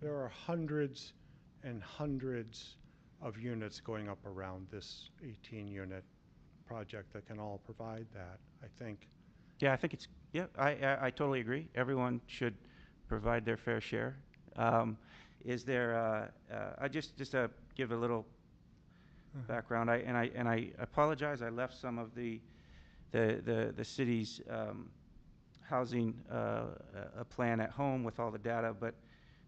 There are hundreds and hundreds of units going up around this 18-unit project that can all provide that, I think. Yeah, I think I totally agree. Everyone should provide their fair share. Is there? I just to give a little background. I apologize. I left some of the city's housing plan at home with all the data, but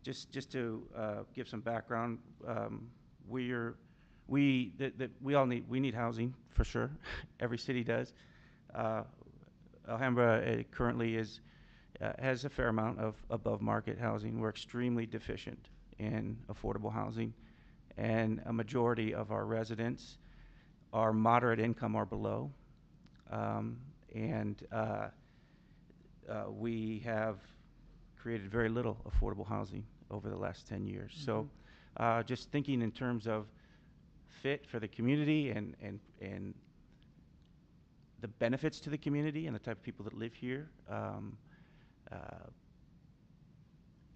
just to give some background, we all need housing for sure. Every city does. Alhambra currently has a fair amount of above market housing. We're extremely deficient in affordable housing, and a majority of our residents are moderate income or below, we have created very little affordable housing over the last 10 years. Mm-hmm. So just thinking in terms of fit for the community and the benefits to the community and the type of people that live here,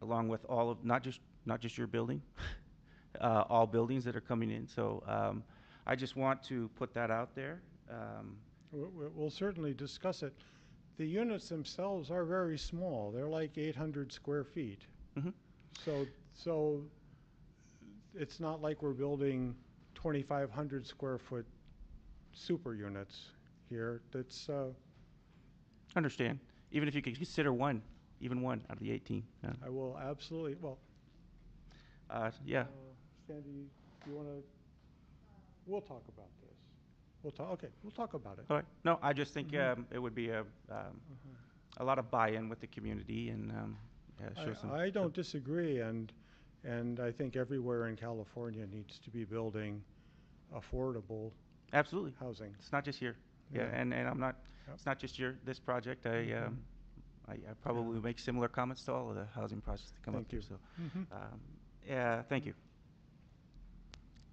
along with all of not just your building, all buildings that are coming in. So I just want to put that out there. We'll certainly discuss it. The units themselves are very small. They're like 800 square feet. Mm-hmm. So it's not like we're building 2,500 square foot super units here. That's understand. Even if you could consider even one out of the 18. Yeah. I will absolutely. Well. Yeah. Sandy, you want to? We'll talk about this. Okay, we'll talk about it. All right. No, I just think it would be a lot of buy-in with the community and show some. I don't disagree, and I think everywhere in California needs to be building affordable. Absolutely. Housing. It's not just here. Yeah, and I'm not. Yep. It's not just this project. I probably make similar comments to all of the housing projects that come up here. So, yeah, thank you.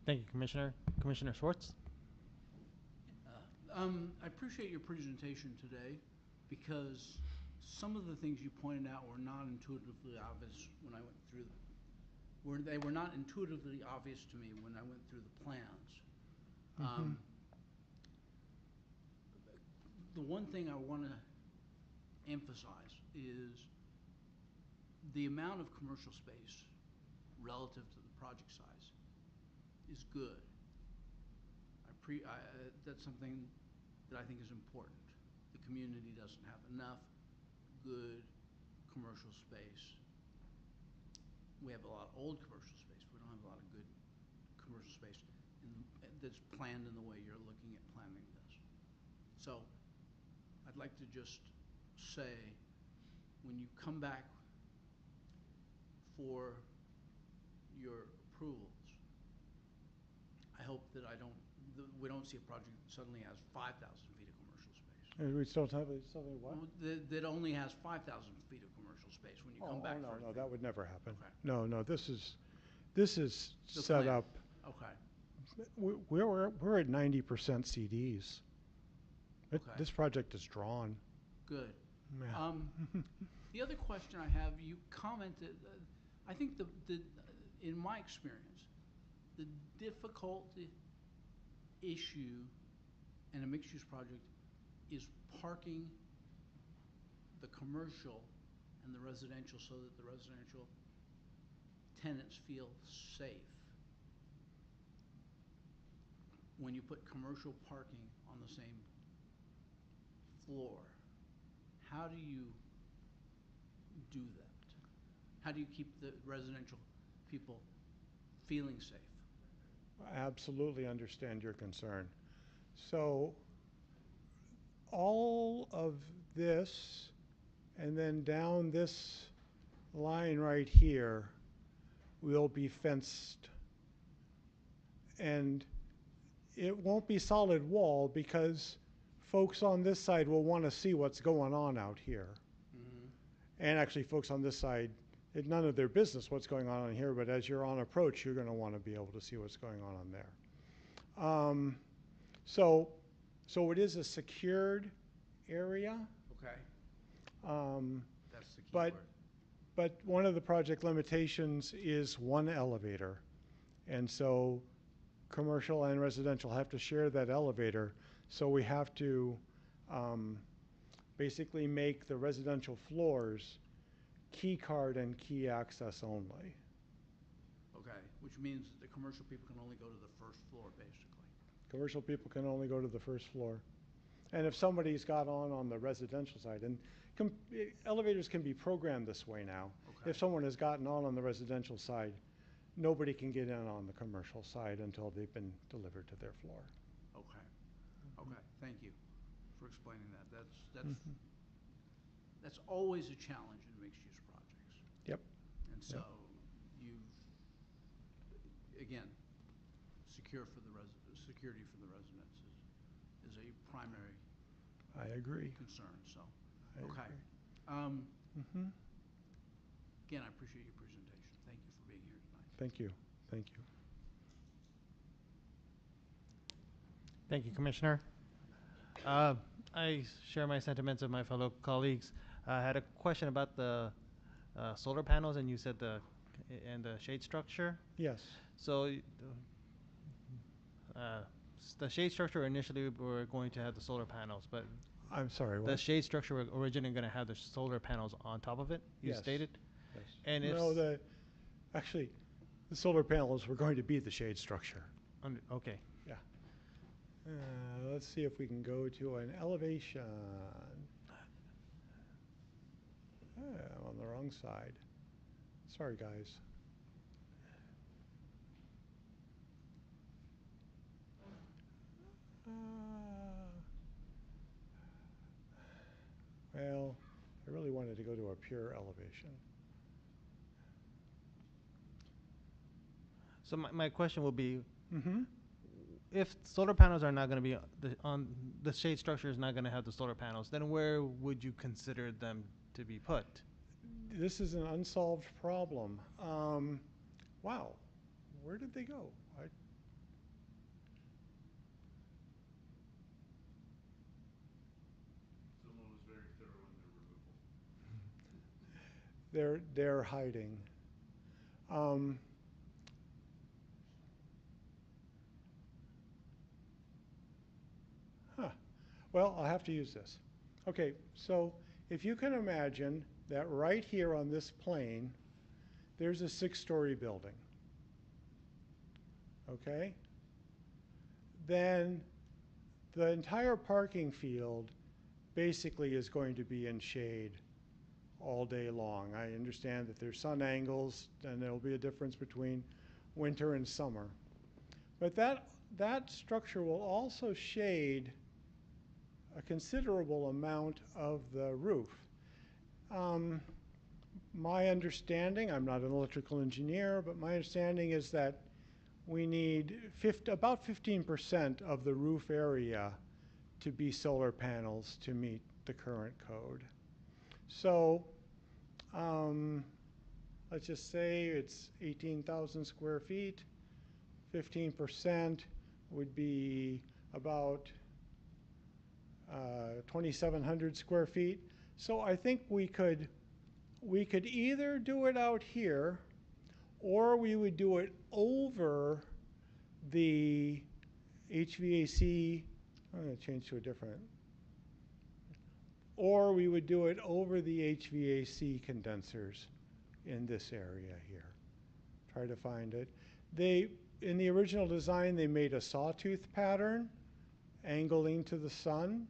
Thank you, Commissioner. Commissioner Schwartz? I appreciate your presentation today because some of the things you pointed out were not intuitively obvious when I went through they were not intuitively obvious to me when I went through the plans. The one thing I want to emphasize is the amount of commercial space relative to the project size is good. That's something that I think is important. The community doesn't have enough good commercial space. We have a lot of old commercial space. We don't have a lot of good commercial space that's planned in the way you're looking at planning this. So I'd like to just say, when you come back for your approvals, I hope that we don't see a project that suddenly has 5,000 feet of commercial space. And we still have something what? That only has 5,000 feet of commercial space when you come back. No, for that would never happen. Okay. No, this is The set plan. up. Okay. We're at 90% CDs. Okay. This project is drawn. Good. Yeah. The other question I have, you commented, I think in my experience, the difficult issue in a mixed-use project is parking the commercial and the residential so that the residential tenants feel safe. When you put commercial parking on the same floor, how do you do that? How do you keep the residential people feeling safe? I absolutely understand your concern. So all of this and then down this line right here will be fenced. And it won't be solid wall because folks on this side will want to see what's going on out here. And actually folks on this side, it's none of their business what's going on here, but as you're on approach, you're going to want to be able to see what's going on there. So it is a secured area. Okay. That's the key But word. But one of the project limitations is one elevator. And so commercial and residential have to share that elevator. So we have to basically make the residential floors key card and key access only. Okay, which means that the commercial people can only go to the first floor, basically. Commercial people can only go to the first floor. And if somebody's got on the residential side, and elevators can be programmed this way now. Okay. If someone has gotten on the residential side, nobody can get in on the commercial side until they've been delivered to their floor. Okay. Okay, thank you for explaining that. That's always a challenge in mixed-use projects. Yep. And so again, security for the residents is a primary I agree. concern, so. I Okay. agree. Again, I appreciate your presentation. Thank you for being here tonight. Thank you. Thank you. Thank you, Commissioner. I share my sentiments of my fellow colleagues. I had a question about the solar panels, and you said the shade structure. Yes. So the shade structure initially we're going to have the solar panels, but I'm sorry, the what? shade structure we're originally going to have the solar panels on top of it. You Yes. stated. Yes. And if No, actually, the solar panels were going to be the shade structure. okay. Yeah. Let's see if we can go to an elevation. I'm on the wrong side. Sorry, guys. Well, I really wanted to go to a pure elevation. So my question will be, Mm-hmm. if solar panels are not going to be the shade structure is not going to have the solar panels, then where would you consider them to be put? This is an unsolved problem. Wow, where did they go? they're hiding. Um, huh. Well, I'll have to use this. Okay, so if you can imagine that right here on this plane, there's a 6-story building. Okay? Then the entire parking field basically is going to be in shade all day long. I understand that there's sun angles and there'll be a difference between winter and summer. But that structure will also shade a considerable amount of the roof. My understanding, I'm not an electrical engineer, but my understanding is that we need about 15% of the roof area to be solar panels to meet the current code. So let's just say it's 18,000 square feet. 15% would be about 2,700 square feet. So I think we could either do it out here, or we would do it over the HVAC. I'm going to change to a different. Or we would do it over the HVAC condensers in this area here. Try to find it. In the original design, they made a sawtooth pattern angling to the sun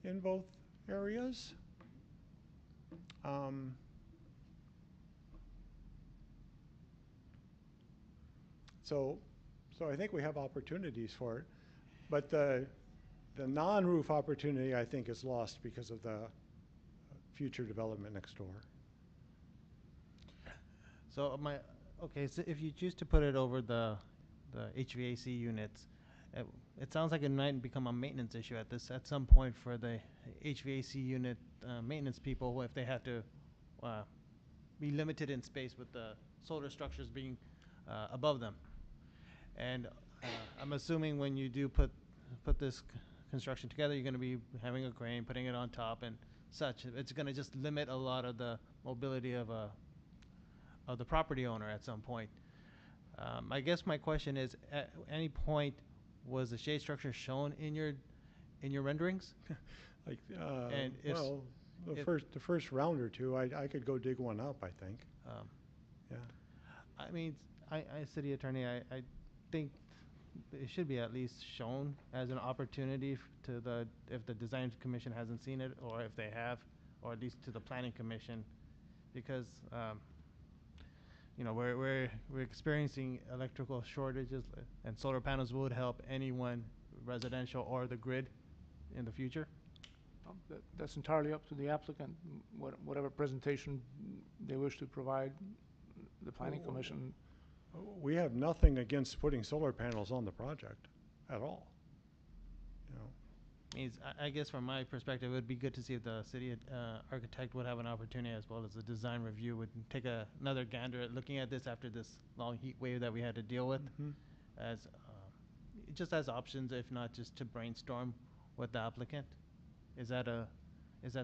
in both areas. So I think we have opportunities for it, but the non-roof opportunity, I think, is lost because of the future development next door. So so if you choose to put it over the HVAC units, it sounds like it might become a maintenance issue at some point for the HVAC unit maintenance people if they have to be limited in space with the solar structures being above them. And I'm assuming when you do put this construction together, you're going to be having a crane, putting it on top and such. It's going to just limit a lot of the mobility of the property owner at some point. I guess my question is, at any point was the shade structure shown in your renderings? Like, and well, the first round or two, I could go dig one up, I think. Yeah. I mean, city attorney, I think it should be at least shown as an opportunity if the design commission hasn't seen it, or if they have, or at least to the planning commission, because we're experiencing electrical shortages, and solar panels would help anyone, residential or the grid, in the future. That's entirely up to the applicant. Whatever presentation they wish to provide, the planning commission. We have nothing against putting solar panels on the project at all. I guess from my perspective, it would be good to see if the city architect would have an opportunity, as well as the design review would take another gander at looking at this after this long heat wave that we had to deal with, as just as options, if not just to brainstorm with the applicant. Is that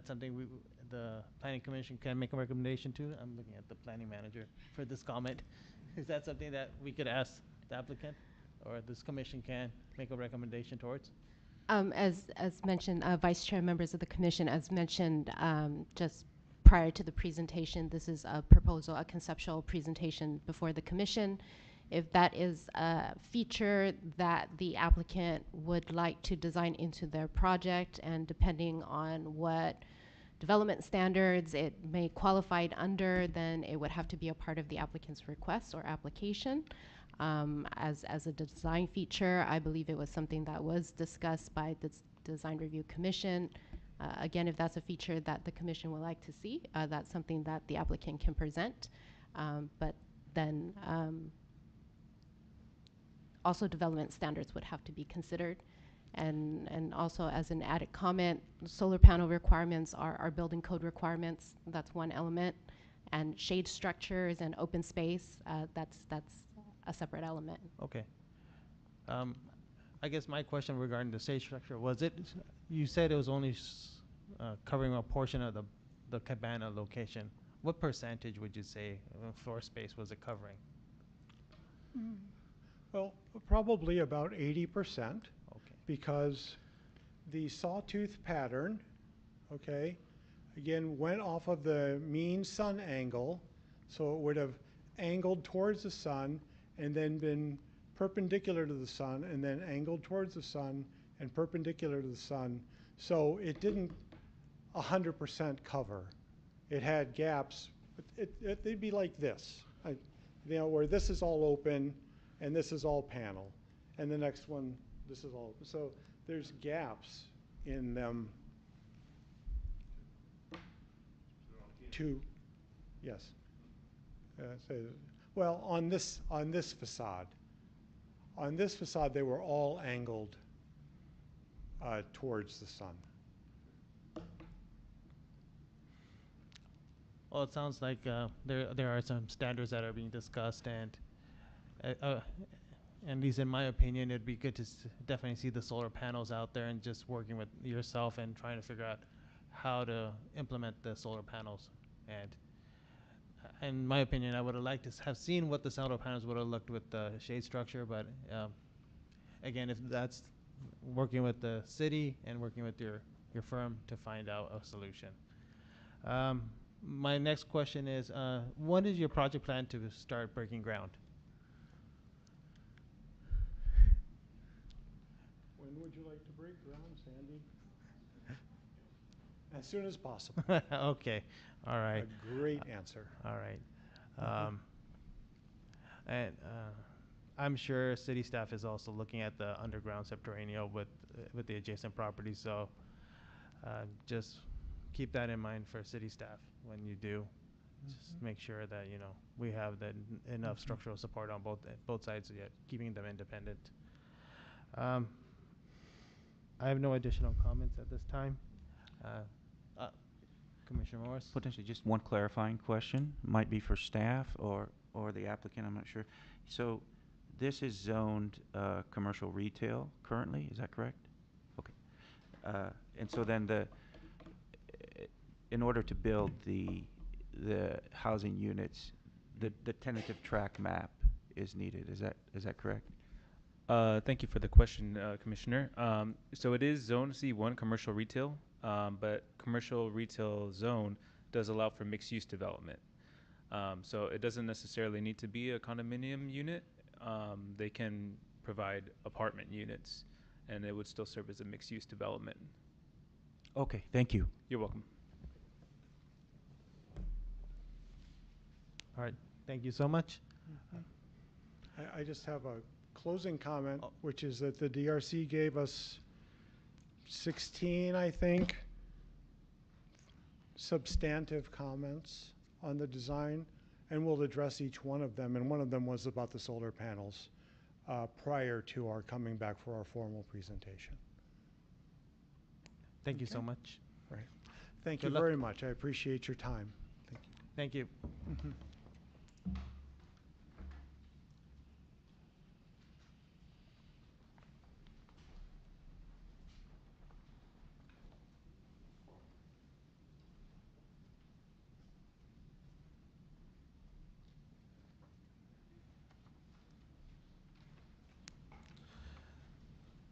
something the planning commission can make a recommendation to? I'm looking at the planning manager for this comment. Is that something that we could ask the applicant, or this commission can make a recommendation towards? As mentioned, Vice Chair, members of the commission, as mentioned just prior to the presentation, this is a proposal, a conceptual presentation before the commission. If that is a feature that the applicant would like to design into their project, and depending on what development standards it may qualify under, then it would have to be a part of the applicant's request or application. As a design feature, I believe it was something that was discussed by the Design Review Commission. Again, if that's a feature that the commission would like to see, that's something that the applicant can present. But then also development standards would have to be considered. And also, as an added comment, solar panel requirements are building code requirements. That's one element. And shade structures and open space, that's a separate element. Okay. I guess my question regarding the shade structure was, you said it was only covering a portion of the Cabana location. what percentage would you say floor space was it covering? Well, probably about 80%, Okay. because the sawtooth pattern, okay, again, went off of the mean sun angle, so it would have angled towards the sun and then been perpendicular to the sun and then angled towards the sun and perpendicular to the sun. So it didn't 100% cover. It had gaps. They'd be like this, where this is all open and this is all panel, and the next one, this is all open. So there's gaps in them. Yes. Well, on this facade. On this facade, they were all angled towards the sun. Well, it sounds like there are some standards that are being discussed, and at least in my opinion, it'd be good to definitely see the solar panels out there and just working with yourself and trying to figure out how to implement the solar panels. And in my opinion, I would have liked to have seen what the solar panels would have looked with the shade structure, but again, if that's working with the city and working with your firm to find out a solution. My next question is, when is your project plan to start breaking ground? When would you like to break ground, Sandy? As soon as possible. Okay, all right. A great answer. All right. And I'm sure city staff is also looking at the underground subterranean with the adjacent properties, so just keep that in mind for city staff when you do. Just make sure that we have enough structural support on both sides, yet keeping them independent. I have no additional comments at this time. Commissioner Morris? Potentially just one clarifying question, might be for staff or the applicant, I'm not sure. So this is zoned commercial retail currently, is that correct? Okay. And so then in order to build the housing units, the tentative track map is needed, is that correct? Thank you for the question, Commissioner. So it is Zone C1 commercial retail, but commercial retail zone does allow for mixed-use development. So it doesn't necessarily need to be a condominium unit. They can provide apartment units, and it would still serve as a mixed-use development. Okay, thank you. You're welcome. All right, thank you so much. I just have a closing comment, which is that the DRC gave us 16, I think, substantive comments on the design, and we'll address each one of them. And one of them was about the solar panels prior to our coming back for our formal presentation. Thank you so much. Right. Thank Good you luck. very much. I appreciate your time. Thank you. Thank you.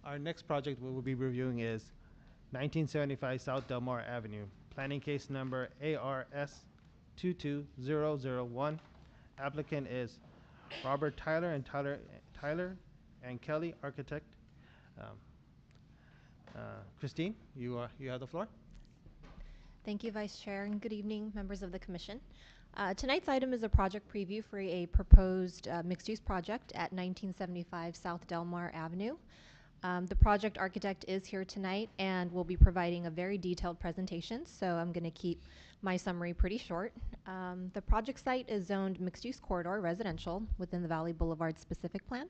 Our next project we will be reviewing is 1975 South Delmar Avenue, planning case number ARS 22001. Applicant is Robert Tyler and Kelly Architect. Christine, you have the floor. Thank you, Vice Chair, and good evening, members of the Commission. Tonight's item is a project preview for a proposed mixed-use project at 1975 South Delmar Avenue. The project architect is here tonight and will be providing a very detailed presentation, so I'm going to keep my summary pretty short. The project site is zoned mixed-use corridor residential within the Valley Boulevard specific plan.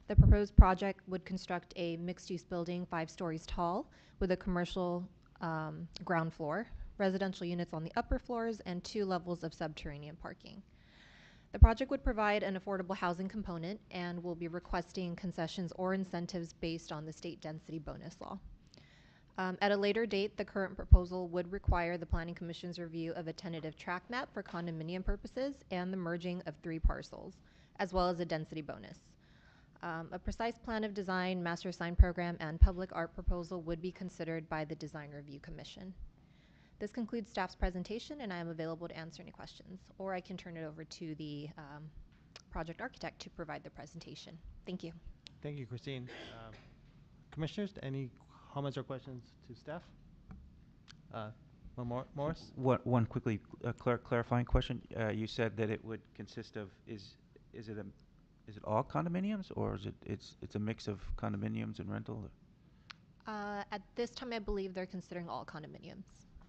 The proposed project would construct a mixed-use building 5 stories tall with a commercial ground floor, residential units on the upper floors, and 2 levels of subterranean parking. The project would provide an affordable housing component and will be requesting concessions or incentives based on the state density bonus law. At a later date, the current proposal would require the Planning Commission's review of a tentative tract map for condominium purposes and the merging of 3 parcels, as well as a density bonus. A precise plan of design, master sign program, and public art proposal would be considered by the Design Review Commission. This concludes staff's presentation, and I am available to answer any questions, or I can turn it over to the project architect to provide the presentation. Thank you. Thank you, Christine. Commissioners, any comments or questions to staff? Morris? One quickly clarifying question. You said that it would consist of, is it all condominiums, or is it's a mix of condominiums and rental? At this time, I believe they're considering all condominiums.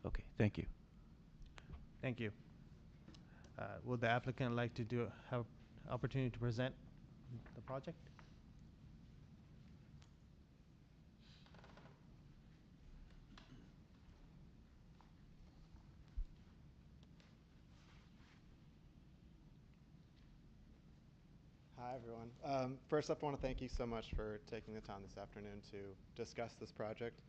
Okay, thank you. Thank you. Would the applicant like to have opportunity to present the project? Hi, everyone. First up, I want to thank you so much for taking the time this afternoon to discuss this project.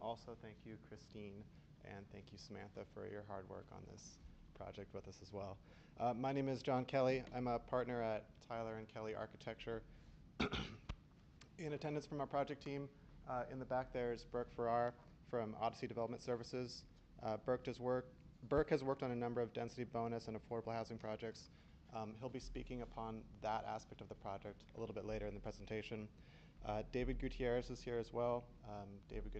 Also, thank you, Christine, and thank you, Samantha, for your hard work on this project with us as well. My name is John Kelly. I'm a partner at Tyler and Kelly Architecture. In attendance from our project team, in the back there is Burke Farrar from Odyssey Development Services. Burke has worked on a number of density bonus and affordable housing projects. He'll be speaking upon that aspect of the project a little bit later in the presentation. David Gutierrez is here as well. David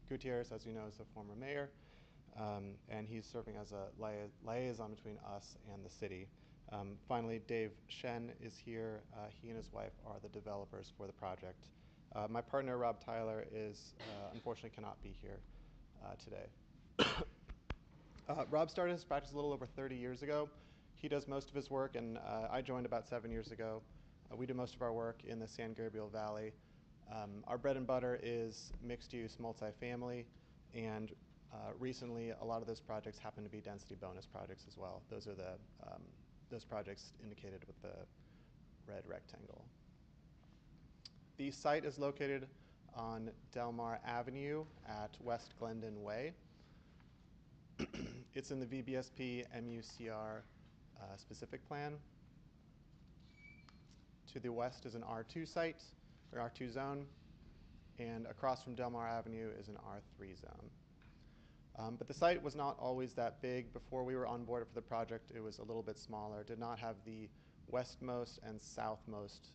Gutierrez, as you know, is a former mayor, and he's serving as a liaison between us and the city. Finally, Dave Shen is here. He and his wife are the developers for the project. My partner, Rob Tyler, unfortunately cannot be here today. Rob started his practice a little over 30 years ago. He does most of his work, and I joined about 7 years ago. We do most of our work in the San Gabriel Valley. Our bread and butter is mixed-use multifamily, and recently a lot of those projects happen to be density bonus projects as well. Those are those projects indicated with the red rectangle. The site is located on Delmar Avenue at West Glendon Way. It's in the VBSP MUCR specific plan. To the west is an R2 site, or R2 zone, and across from Delmar Avenue is an R3 zone. But the site was not always that big. Before we were on board for the project, it was a little bit smaller. It did not have the westmost and southmost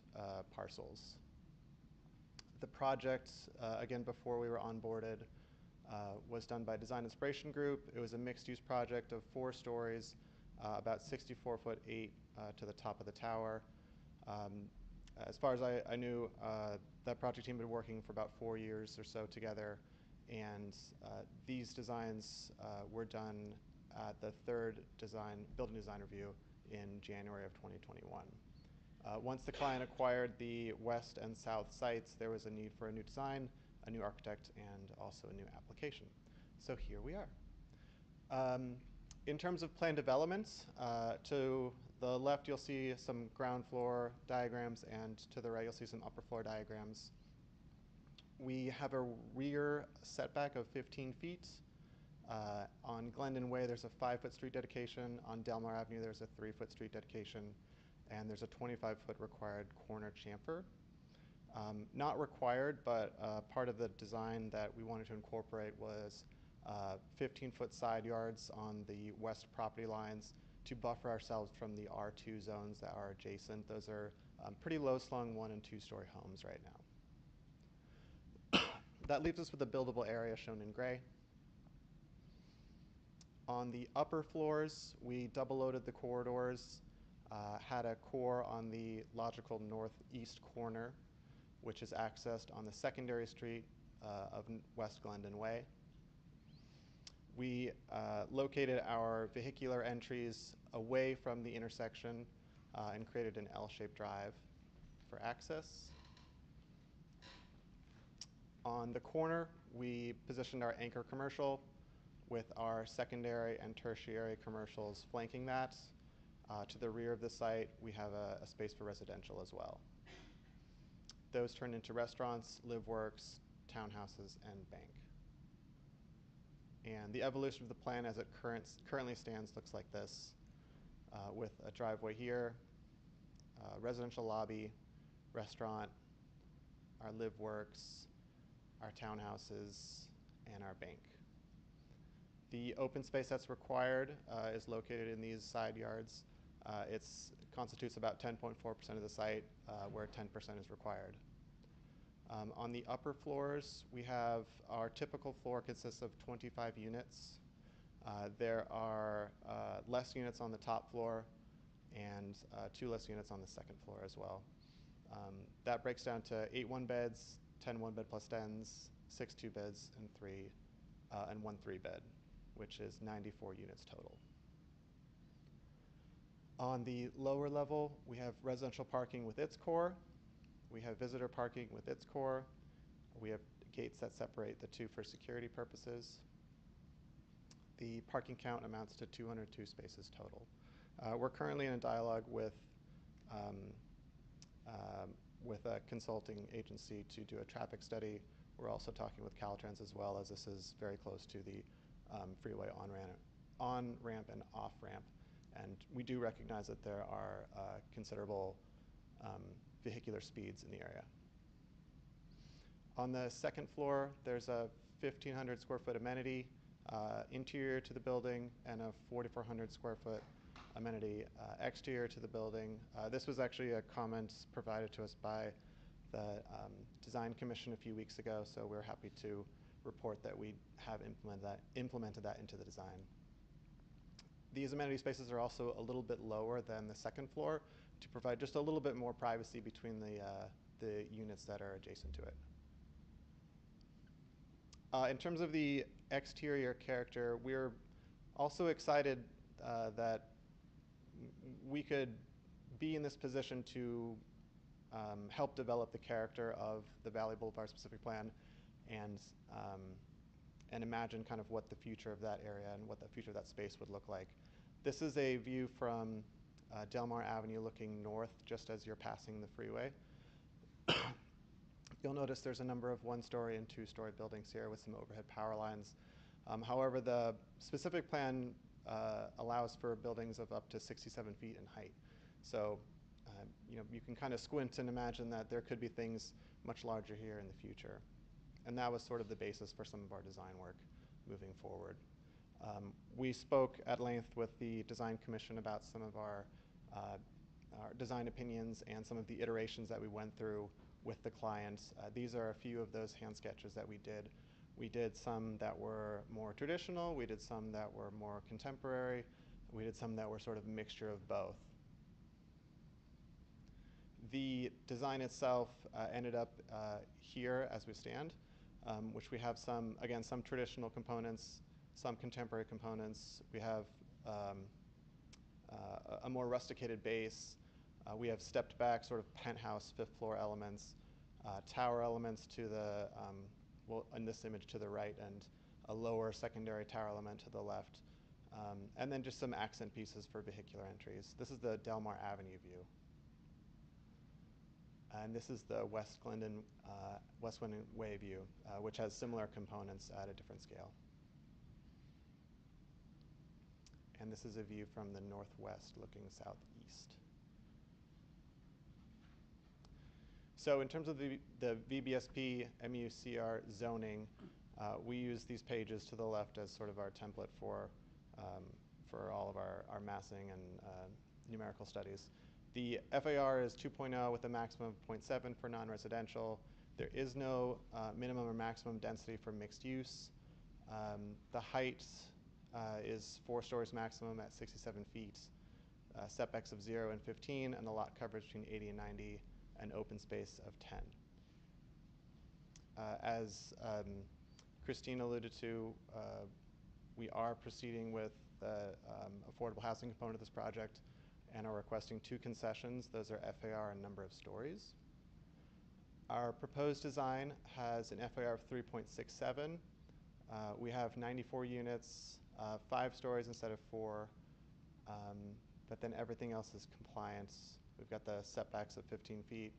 parcels. The project, again, before we were onboarded, was done by Design Inspiration Group. It was a mixed-use project of 4 stories, about 64 foot 8 to the top of the tower. As far as I knew, that project team had been working for about 4 years or so together, and these designs were done at the 3rd building design review in January of 2021. Once the client acquired the west and south sites, there was a need for a new design, a new architect, and also a new application. So here we are. In terms of plan development, to the left you'll see some ground floor diagrams, and to the right you'll see some upper floor diagrams. We have a rear setback of 15 feet. On Glendon Way there's a 5-foot street dedication. On Delmar Avenue there's a 3-foot street dedication, and there's a 25-foot required corner chamfer. Not required, but part of the design that we wanted to incorporate was 15-foot side yards on the west property lines to buffer ourselves from the R2 zones that are adjacent. Those are pretty low-slung 1- and 2-story homes right now. That leaves us with a buildable area shown in gray. On the upper floors, we double-loaded the corridors, had a core on the logical northeast corner, which is accessed on the secondary street of West Glendon Way. We located our vehicular entries away from the intersection and created an L-shaped drive for access. On the corner, we positioned our anchor commercial with our secondary and tertiary commercials flanking that. To the rear of the site, we have a space for residential as well. Those turn into restaurants, live works, townhouses, and bank. And the evolution of the plan as it currently stands looks like this, with a driveway here, residential lobby, restaurant, our live works, our townhouses, and our bank. The open space that's required is located in these side yards. It constitutes about 10.4% of the site, where 10% is required. On the upper floors, we have our typical floor consists of 25 units. There are less units on the top floor and 2 less units on the second floor as well. That breaks down to 8 one-beds, 10 one-bed plus dens, 6 two-beds, and 1 three-bed, which is 94 units total. On the lower level, we have residential parking with its core. We have visitor parking with its core. We have gates that separate the two for security purposes. The parking count amounts to 202 spaces total. We're currently in a dialogue with a consulting agency to do a traffic study. We're also talking with Caltrans as well, as this is very close to the freeway on-ramp and off-ramp. And we do recognize that there are considerable vehicular speeds in the area. On the second floor, there's a 1,500 square foot amenity interior to the building and a 4,400 square foot amenity exterior to the building. This was actually a comment provided to us by the Design Commission a few weeks ago, so we're happy to report that we have implemented that into the design. These amenity spaces are also a little bit lower than the second floor to provide just a little bit more privacy between the units that are adjacent to it. In terms of the exterior character, we're also excited that we could be in this position to help develop the character of the Valley Boulevard specific plan and imagine kind of what the future of that area and what the future of that space would look like. This is a view from Del Mar Avenue looking north just as you're passing the freeway. You'll notice there's a number of 1-story and 2-story buildings here with some overhead power lines. However, the specific plan allows for buildings of up to 67 feet in height. So you can kind of squint and imagine that there could be things much larger here in the future. And that was sort of the basis for some of our design work moving forward. We spoke at length with the Design Commission about some of our design opinions and some of the iterations that we went through with the clients. These are a few of those hand sketches that we did. We did some that were more traditional, we did some that were more contemporary, we did some that were sort of a mixture of both. The design itself ended up here as we stand, which we have some traditional components, some contemporary components. We have a more rusticated base. We have stepped back sort of penthouse 5th floor elements, tower elements to the, well, in this image to the right, and a lower secondary tower element to the left. And then just some accent pieces for vehicular entries. This is the Del Mar Avenue view. And this is the West Glendon Way view, which has similar components at a different scale. And this is a view from the northwest looking southeast. So in terms of the VBSP MUCR zoning, we use these pages to the left as sort of our template for all of our massing and numerical studies. The FAR is 2.0 with a maximum of 0.7 for non-residential. There is no minimum or maximum density for mixed use. The height is 4 stories maximum at 67 feet, setbacks of 0 and 15, and the lot coverage between 80 and 90, and open space of 10. As Christine alluded to, we are proceeding with the affordable housing component of this project and are requesting 2 concessions. Those are FAR and number of stories. Our proposed design has an FAR of 3.67. We have 94 units, 5 stories instead of 4, but then everything else is compliant. We've got the setbacks of 15 feet,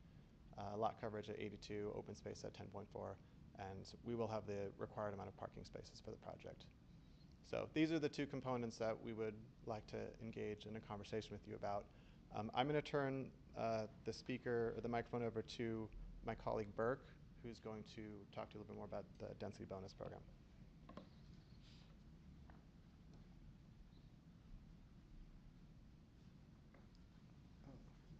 lot coverage at 82, open space at 10.4, and we will have the required amount of parking spaces for the project. So these are the two components that we would like to engage in a conversation with you about. I'm going to turn the speaker or the microphone over to my colleague Burke, who's going to talk to you a little bit more about the density bonus program.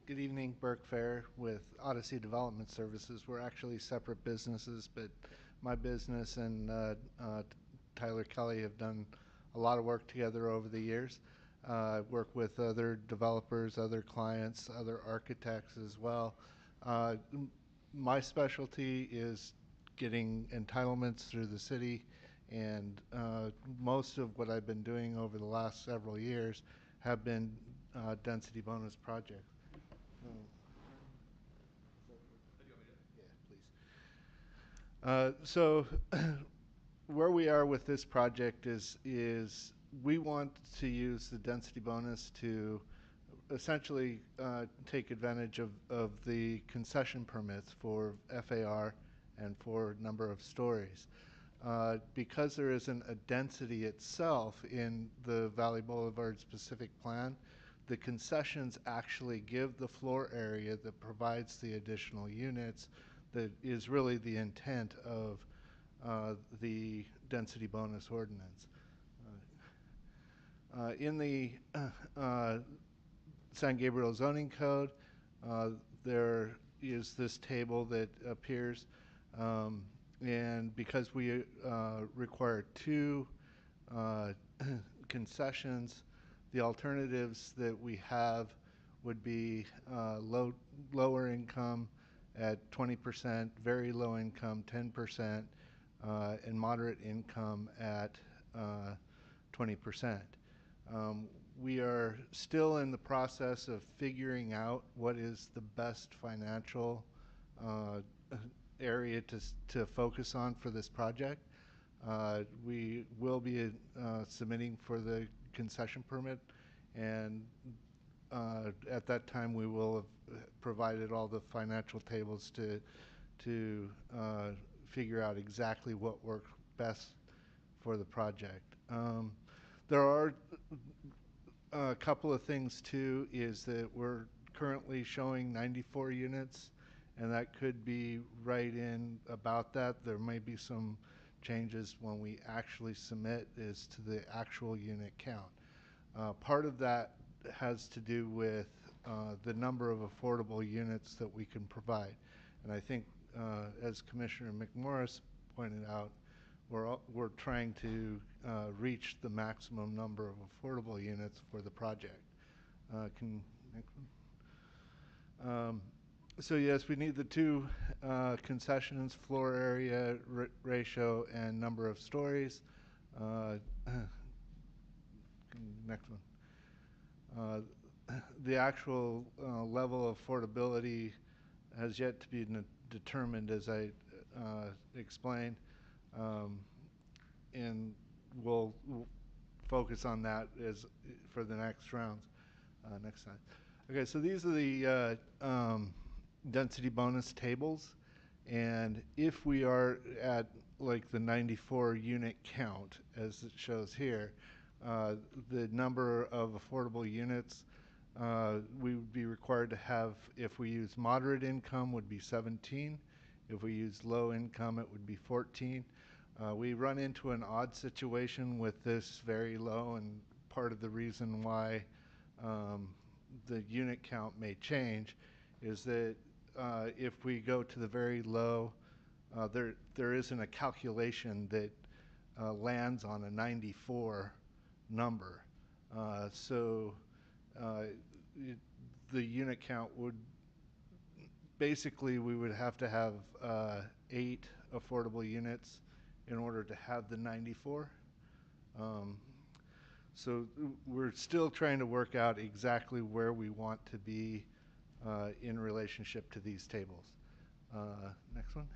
Good evening, Burke Fair with Odyssey Development Services. We're actually separate businesses, but my business and Tyler Kelly have done a lot of work together over the years. I work with other developers, other clients, other architects as well. My specialty is getting entitlements through the city, and most of what I've been doing over the last several years have been density bonus projects. So where we are with this project is we want to use the density bonus to essentially take advantage of the concession permits for FAR and for number of stories. Because there isn't a density itself in the Valley Boulevard specific plan, the concessions actually give the floor area that provides the additional units that is really the intent of the density bonus ordinance. In the San Gabriel zoning code, there is this table that appears, and because we require two concessions, the alternatives that we have would be lower income at 20%, very low income 10%, and moderate income at 20%. We are still in the process of figuring out what is the best financial area to focus on for this project. We will be submitting for the concession permit, and at that time we will have provided all the financial tables to figure out exactly what works best for the project. There are a couple of things too, is that we're currently showing 94 units, and that could be right in about that. There may be some changes when we actually submit as to the actual unit count. Part of that has to do with the number of affordable units that we can provide. And I think, as Commissioner McMorris pointed out, we're trying to reach the maximum number of affordable units for the project. Next one? So yes, we need the two concessions, floor area ratio, and number of stories. Next one. The actual level of affordability has yet to be determined, as I explained, and we'll focus on that as for the next rounds. Next slide. Okay, so these are the density bonus tables, and if we are at like the 94 unit count as it shows here, the number of affordable units we would be required to have, if we use moderate income, would be 17. If we use low income, it would be 14. We run into an odd situation with this very low, and part of the reason why the unit count may change is that if we go to the very low, there isn't a calculation that lands on a 94 number. So the unit count would basically, we would have to have 8 affordable units in order to have the 94. So we're still trying to work out exactly where we want to be in relationship to these tables. Next one.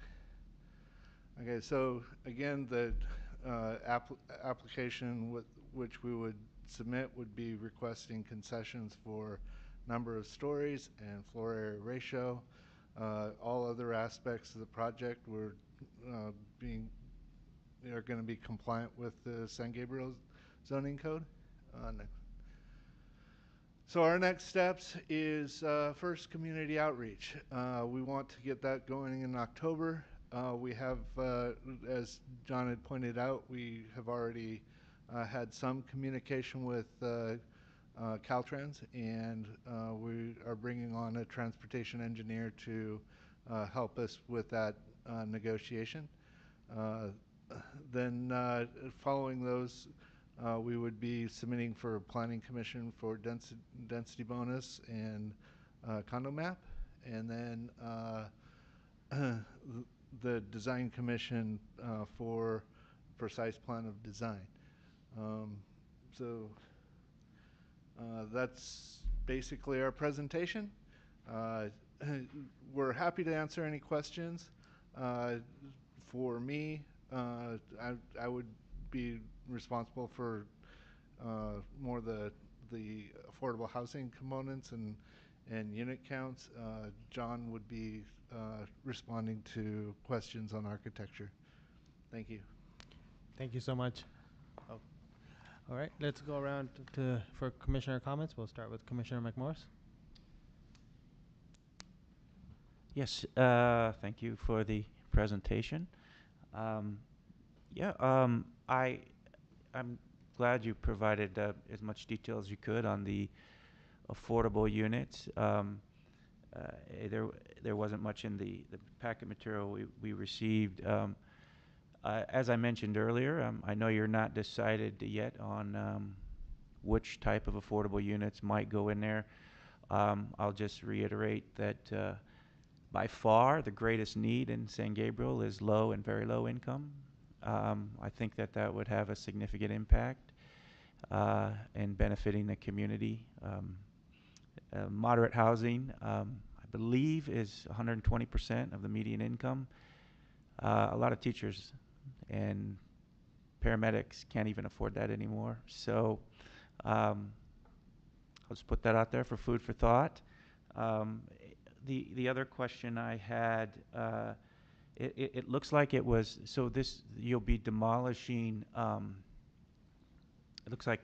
Okay, so again, the application which we would submit would be requesting concessions for number of stories and floor area ratio. All other aspects of the project are going to be compliant with the San Gabriel zoning code. Next. So our next steps is first community outreach. We want to get that going in October. We have, as John had pointed out, we have already had some communication with Caltrans, and we are bringing on a transportation engineer to help us with that negotiation. Then following those, we would be submitting for Planning Commission for density bonus and condo map, and then the Design Commission for precise plan of design. So that's basically our presentation. We're happy to answer any questions. For me, I would be responsible for more the affordable housing components and unit counts. John would be responding to questions on architecture. Thank you. Thank you so much. Oh. All right, let's go around for commissioner comments. We'll start with Commissioner McMorris. Yes, thank you for the presentation. I'm glad you provided as much detail as you could on the affordable units. There wasn't much in the packet material we received. As I mentioned earlier, I know you're not decided yet on which type of affordable units might go in there. I'll just reiterate that by far the greatest need in San Gabriel is low and very low income. I think that would have a significant impact in benefiting the community. Moderate housing, I believe, is 120% of the median income. A lot of teachers and paramedics can't even afford that anymore. So I'll just put that out there for food for thought. The other question I had, it looks like it was, so this, you'll be demolishing, it looks like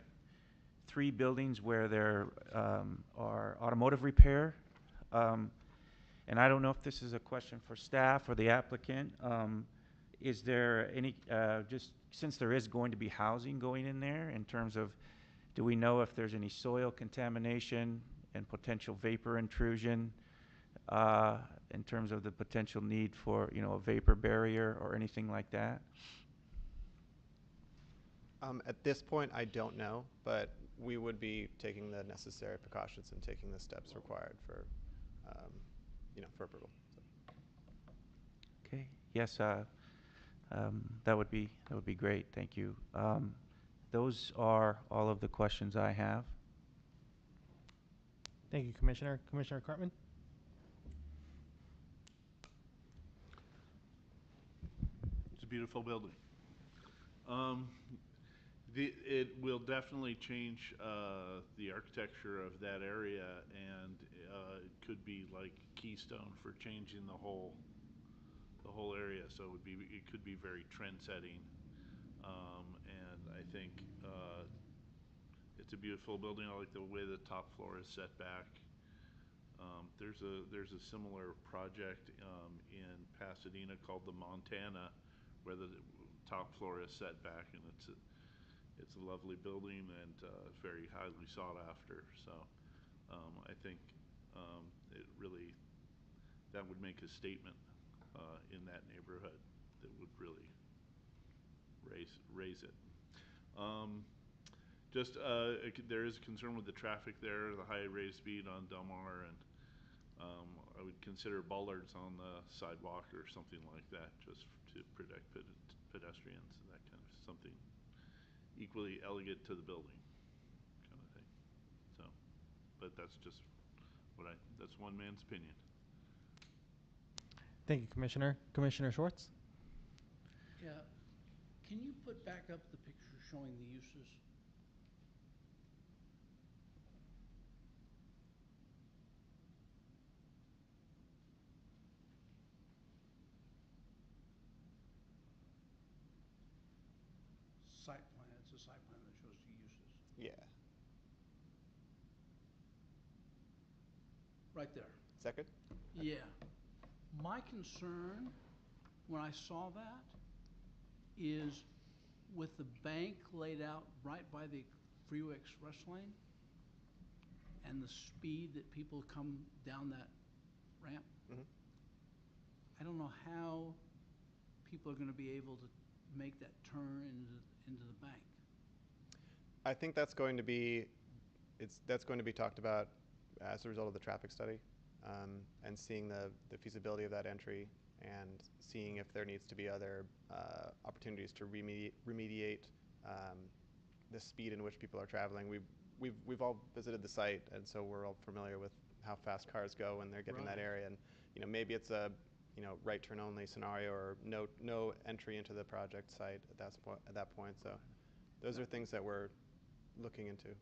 3 buildings where there are automotive repair. And I don't know if this is a question for staff or the applicant. Is there any, just since there is going to be housing going in there, in terms of, do we know if there's any soil contamination and potential vapor intrusion, in terms of the potential need for, a vapor barrier or anything like that? At this point, I don't know, but we would be taking the necessary precautions and taking the steps required for, for approval. So. Okay. Yes. That would be great. Thank you. Those are all of the questions I have. Thank you, Commissioner. Commissioner Cartman. It's a beautiful building. It will definitely change the architecture of that area, and it could be like keystone for changing the whole area. So it could be very trend-setting, and I think it's a beautiful building. I like the way the top floor is set back. There's a similar project in Pasadena called the Montana, where the top floor is set back, and it's a lovely building and very highly sought after. So I think it really, that would make a statement in that neighborhood that would really raise it. There is a concern with the traffic there, the high rate of speed on Del Mar, and I would consider bollards on the sidewalk or something like that, just to protect pedestrians and that kind of something equally elegant to the building kind of thing. So, but that's just that's one man's opinion. Thank you, Commissioner. Commissioner Schwartz. Yeah. Can you put back up the picture showing the uses? Site plan. It's a site plan that shows the Right there. Is that good? Yeah. My concern when I saw that is with the bank laid out right by the freeway express lane and the speed that people come down that ramp, I don't know how people are going to be able to make that turn into the bank. I think that's going to be talked about as a result of the traffic study, and seeing the feasibility of that entry, and seeing if there needs to be other opportunities to remediate the speed in which people are traveling. We've all visited the site, and so we're all familiar with how fast cars go when they're getting that area. And maybe it's a right turn only scenario, or no entry into the project site at that point. So those are things that we're looking into.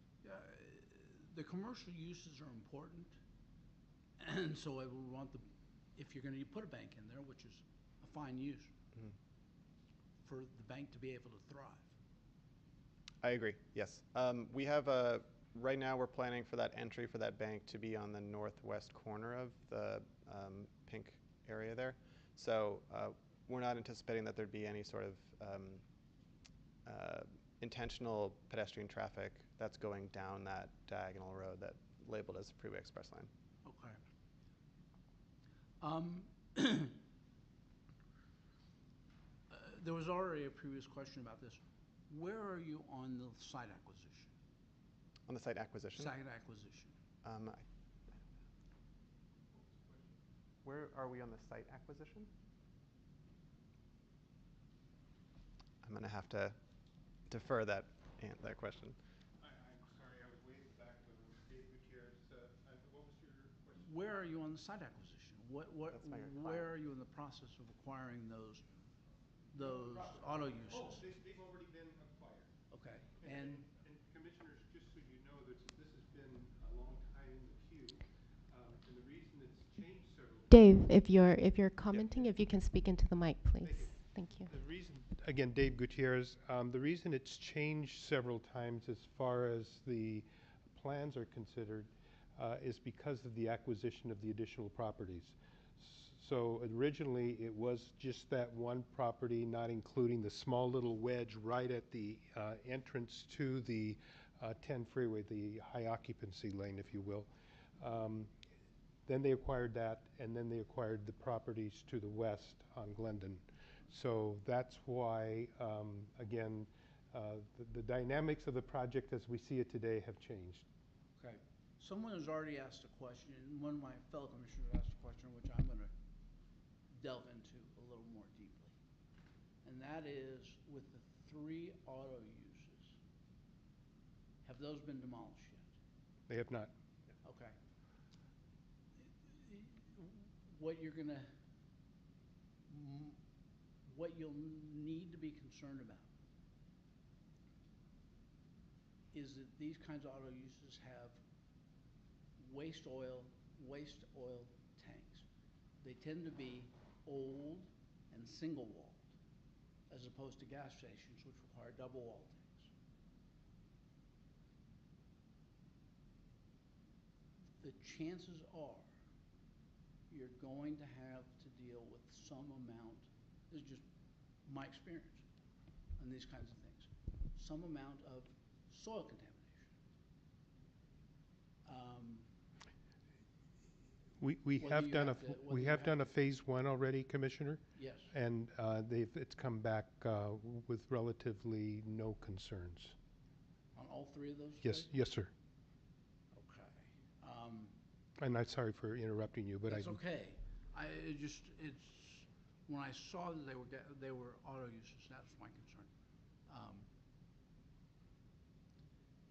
The commercial uses are important, and so I would want if you're going to put a bank in there, which is a fine use, for the bank to be able to thrive. I agree, yes. We have right now we're planning for that entry for that bank to be on the northwest corner of the pink area there. So we're not anticipating that there'd be any sort of intentional pedestrian traffic that's going down that diagonal road that labeled as a freeway express lane. Okay. There was already a previous question about this. Where are you on the site acquisition? On the site acquisition? Site acquisition. Where are we on the site acquisition? I'm going to have to defer that question. I'm sorry, I was way in the back of the room. Dave Gutierrez, what was your question? Where are you on the site acquisition? Where are you in the process of acquiring those auto uses? Oh, they've already been acquired. Okay. And commissioners, just so you know, this has been a long time in the queue, and the reason it's changed several times. Dave, if you're commenting, if you can speak into the mic, please. Thank you. The reason, again, Dave Gutierrez, the reason it's changed several times as far as the plans are considered is because of the acquisition of the additional properties. So originally it was just that one property, not including the small little wedge right at the entrance to the 10 freeway, the high occupancy lane, if you will. Then they acquired that, and then they acquired the properties to the west on Glendon. So that's why, again, the dynamics of the project as we see it today have changed. Okay. Someone has already asked a question, and one of my fellow commissioners asked a question, which I'm going to delve into a little more deeply. And that is, with the 3 auto uses, have those been demolished yet? They have not. Okay. What you'll need to be concerned about is that these kinds of auto uses have waste oil tanks. They tend to be old and single walled, as opposed to gas stations, which require double wall tanks. The chances are you're going to have to deal with some amount, this is just my experience on these kinds of things, some amount of soil contamination. We have done a phase 1 already, Commissioner. Yes. And it's come back with relatively no concerns. On all 3 of those? Yes, sir. Okay. And I'm sorry for interrupting you, but That's okay. It's when I saw that they were auto uses, that was my concern.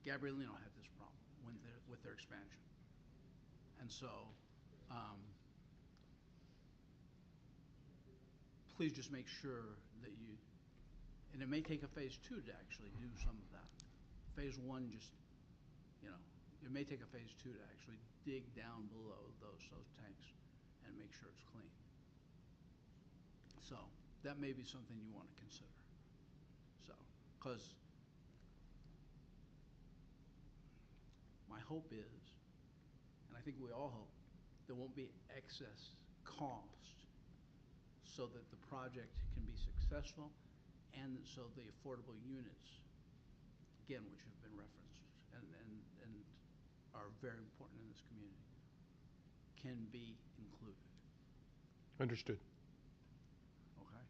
Gabriel had this problem with their expansion, and so please just make sure that and it may take a phase 2 to actually do some of that. Phase 1 just, it may take a phase 2 to actually dig down below those tanks and make sure it's clean. So that may be something you want to consider. So, because my hope is, and I think we all hope, there won't be excess cost so that the project can be successful and so the affordable units, again, which have been referenced and are very important in this community, can be included. Understood. Okay?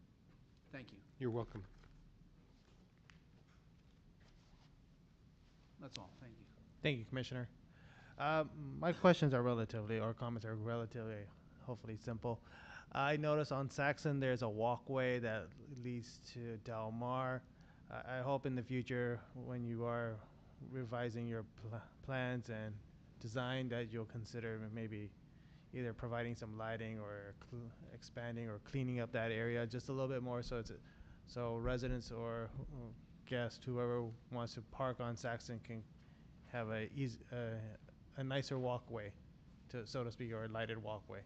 Thank you. You're welcome. That's all. Thank you. Thank you, Commissioner. My questions are relatively, or comments are relatively, hopefully simple. I notice on Saxon there's a walkway that leads to Del Mar. I hope in the future, when you are revising your plans and design, that you'll consider maybe either providing some lighting or expanding or cleaning up that area just a little bit more, so so residents or guests, whoever wants to park on Saxon, can have a nicer walkway, so to speak, or a lighted walkway.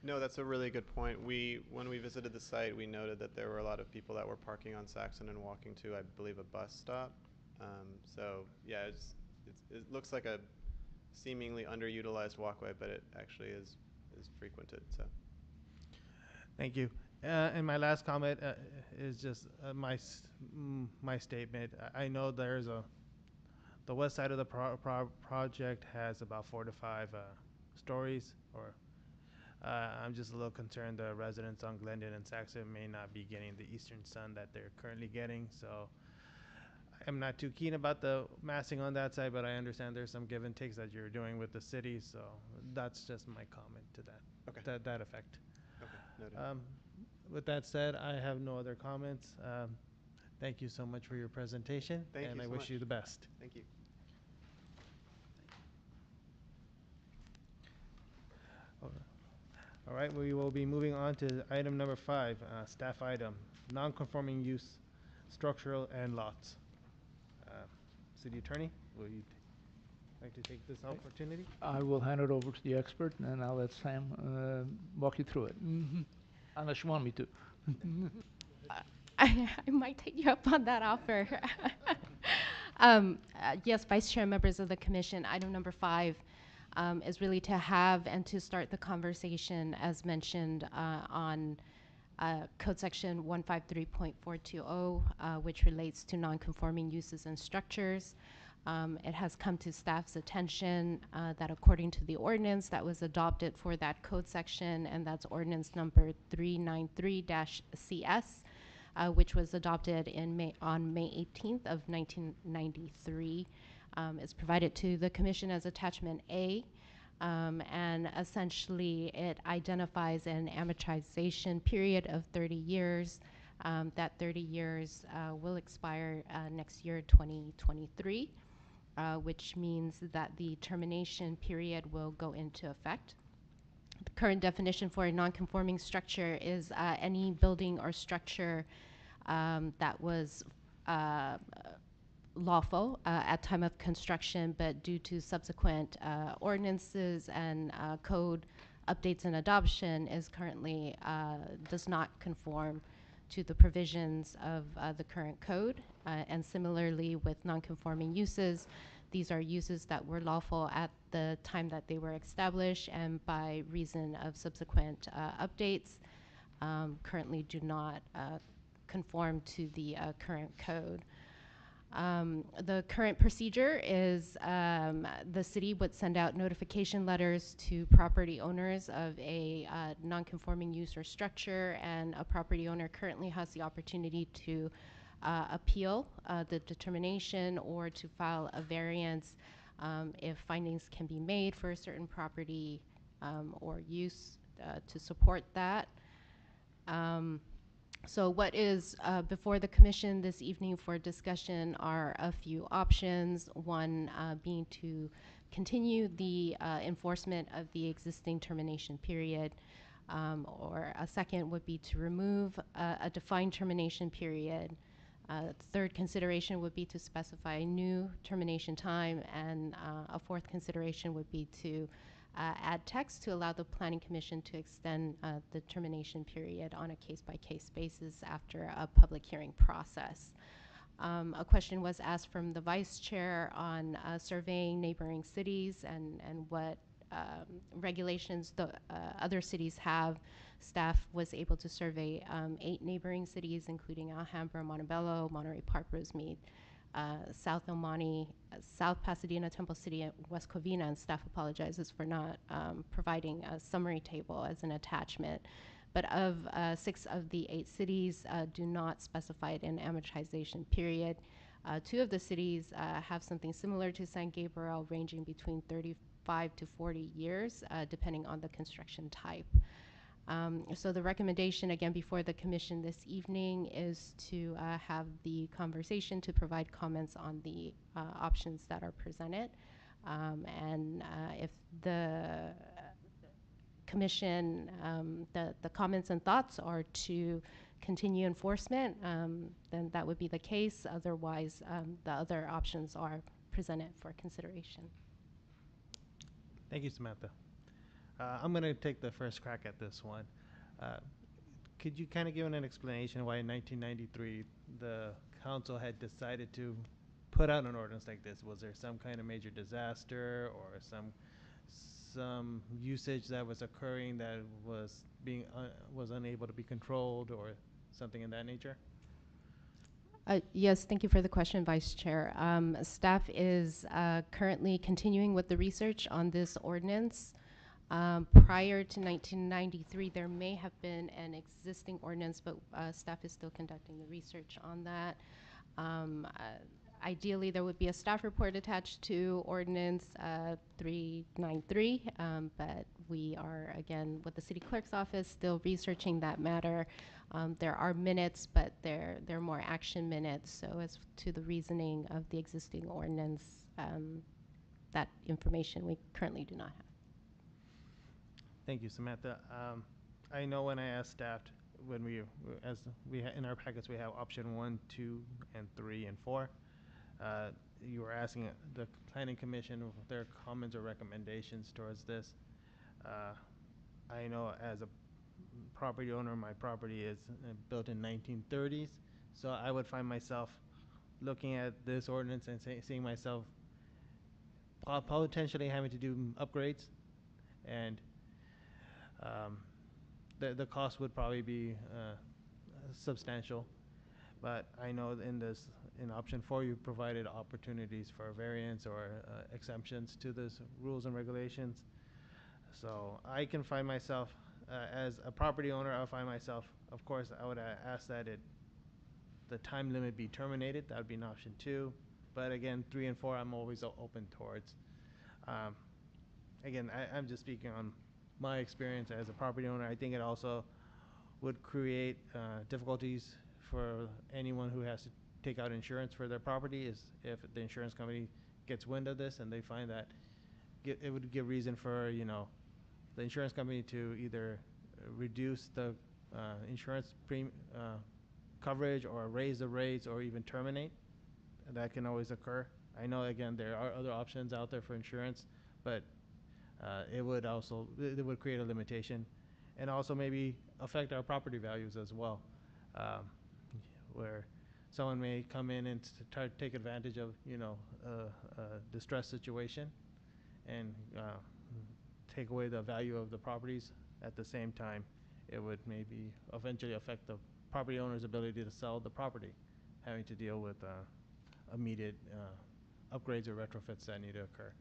No, that's a really good point. When we visited the site, we noted that there were a lot of people that were parking on Saxon and walking to, I believe, a bus stop. So yeah, it looks like a seemingly underutilized walkway, but it actually is frequented. So. Thank you. And my last comment is just my statement. I know there's the west side of the project has about 4 to 5 stories, or I'm just a little concerned the residents on Glendon and Saxon may not be getting the eastern sun that they're currently getting. So I'm not too keen about the massing on that side, but I understand there's some give and takes that you're doing with the city. So that's just my comment to that. Okay. That effect. Okay. Noted. With that said, I have no other comments. Thank you so much for your presentation, and I wish you the best. Thank you. All right, we will be moving on to item number 5, staff item, non-conforming use, structural and lots. City Attorney, will you like to take this opportunity? I will hand it over to the expert, and then I'll let Sam walk you through it, unless you want me to. I might take you up on that offer. Yes, Vice Chair, members of the Commission, item number 5 is really to have and to start the conversation, as mentioned, on Code Section 153.420, which relates to non-conforming uses and structures. It has come to staff's attention that according to the ordinance that was adopted for that code section, and that's ordinance number 393-CS, which was adopted on May 18th of 1993, is provided to the Commission as Attachment A. And essentially it identifies an amortization period of 30 years. That 30 years will expire next year, 2023, which means that the termination period will go into effect. The current definition for a non-conforming structure is any building or structure that was lawful at time of construction, but due to subsequent ordinances and code updates and adoption is currently does not conform to the provisions of the current code. And similarly with non-conforming uses, these are uses that were lawful at the time that they were established, and by reason of subsequent updates currently do not conform to the current code. The current procedure is the city would send out notification letters to property owners of a non-conforming use or structure, and a property owner currently has the opportunity to appeal the determination or to file a variance if findings can be made for a certain property or use to support that. So what is before the Commission this evening for discussion are a few options. One being to continue the enforcement of the existing termination period, or a second would be to remove a defined termination period. Third consideration would be to specify a new termination time, and a fourth consideration would be to add text to allow the Planning Commission to extend the termination period on a case-by-case basis after a public hearing process. A question was asked from the Vice Chair on surveying neighboring cities and what regulations the other cities have. Staff was able to survey 8 neighboring cities, including Alhambra, Montebello, Monterey Park, Rosemead, South El Monte, South Pasadena, Temple City, and West Covina, and staff apologizes for not providing a summary table as an attachment. But of 6 of the 8 cities do not specify an amortization period. 2 of the cities have something similar to San Gabriel, ranging between 35 to 40 years, depending on the construction type. So the recommendation, again, before the commission this evening is to have the conversation to provide comments on the options that are presented. And if the commission, the comments and thoughts are to continue enforcement, then that would be the case. Otherwise, the other options are presented for consideration. Thank you, Samantha. I'm going to take the first crack at this one. Could you kind of give an explanation why in 1993 the council had decided to put out an ordinance like this? Was there some kind of major disaster or some usage that was occurring that was was unable to be controlled or something in that nature? Yes, thank you for the question, Vice Chair. Staff is currently continuing with the research on this ordinance. Prior to 1993, there may have been an existing ordinance, but staff is still conducting the research on that. Ideally, there would be a staff report attached to Ordinance 393, but we are, again, with the City Clerk's Office, still researching that matter. There are minutes, but they're more action minutes, so as to the reasoning of the existing ordinance, that information we currently do not have. Thank you, Samantha. I know when I asked staff, when in our packets we have option 1, 2, and 3, and 4. You were asking the Planning Commission their comments or recommendations towards this. I know as a property owner, my property is built in 1930s, so I would find myself looking at this ordinance and seeing myself potentially having to do upgrades, and the cost would probably be substantial. But I know in option 4, you provided opportunities for variance or exemptions to this rules and regulations. So I can find myself, as a property owner, I'll find myself, of course, I would ask that the time limit be terminated. That would be an option 2. But again, 3 and 4, I'm always open towards. Again, I'm just speaking on my experience as a property owner. I think it also would create difficulties for anyone who has to take out insurance for their property, is if the insurance company gets wind of this and they find that it would give reason for, the insurance company to either reduce the insurance coverage or raise the rates or even terminate. That can always occur. I know, again, there are other options out there for insurance, but it would create a limitation and also maybe affect our property values as well, where someone may come in and try to take advantage of, a distressed situation and take away the value of the properties. At the same time, it would maybe eventually affect the property owner's ability to sell the property, having to deal with immediate upgrades or retrofits that need to occur.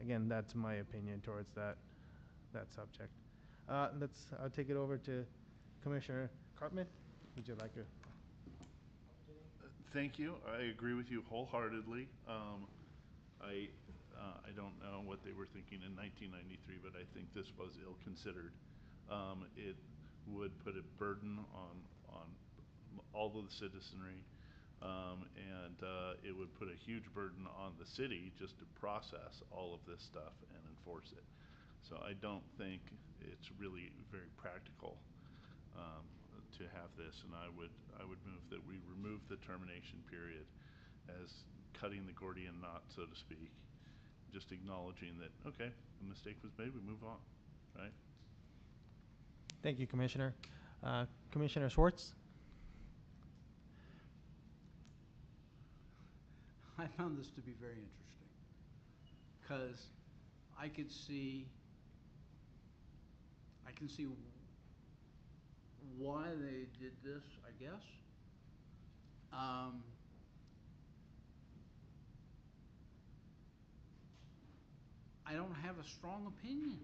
Again, that's my opinion towards that subject. I'll take it over to Commissioner Cartman. Would you like to? Thank you. I agree with you wholeheartedly. I don't know what they were thinking in 1993, but I think this was ill-considered. It would put a burden on all of the citizenry, and it would put a huge burden on the city just to process all of this stuff and enforce it. So I don't think it's really very practical to have this, and I would move that we remove the termination period as cutting the Gordian knot, so to speak. Just acknowledging that, okay, a mistake was made, we move on, right? Thank you, Commissioner. Commissioner Schwartz? I found this to be very interesting because I can see why they did this, I guess. I don't have a strong opinion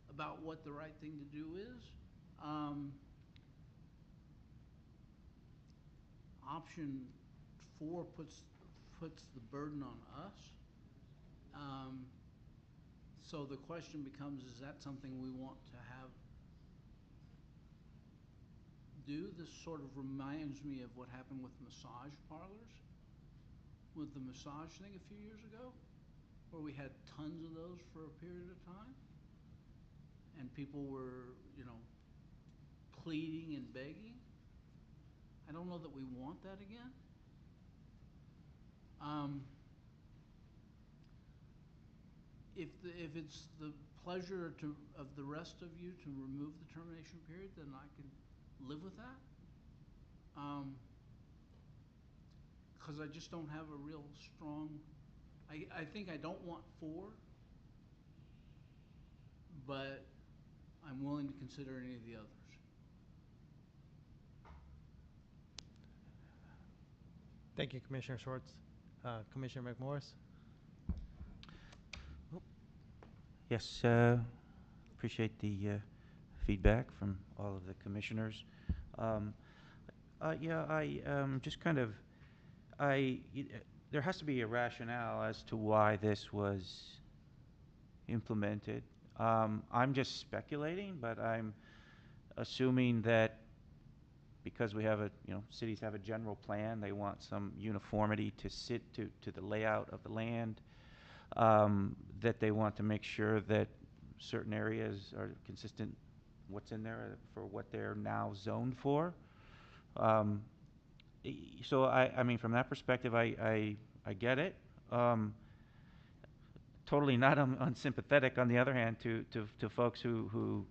about what the right thing to do is. Option 4 puts the burden on us. So the question becomes, is that something we want to have do? This sort of reminds me of what happened with massage parlors, with the massage thing a few years ago, where we had tons of those for a period of time, and people were, you know, pleading and begging. I don't know that we want that again. If it's the pleasure of the rest of you to remove the termination period, then I can live with that. Because I just don't have a real strong, I think I don't want 4, but I'm willing to consider any of the others. Thank you, Commissioner Schwartz. Commissioner McMorris? Yes, appreciate the feedback from all of the commissioners. Yeah, just kind of, there has to be a rationale as to why this was implemented. I'm just speculating, but I'm assuming that because we have cities have a general plan, they want some uniformity to the layout of the land, that they want to make sure that certain areas are consistent what's in there for what they're now zoned for. So I mean, from that perspective, I get it. Totally not unsympathetic, on the other hand, to folks who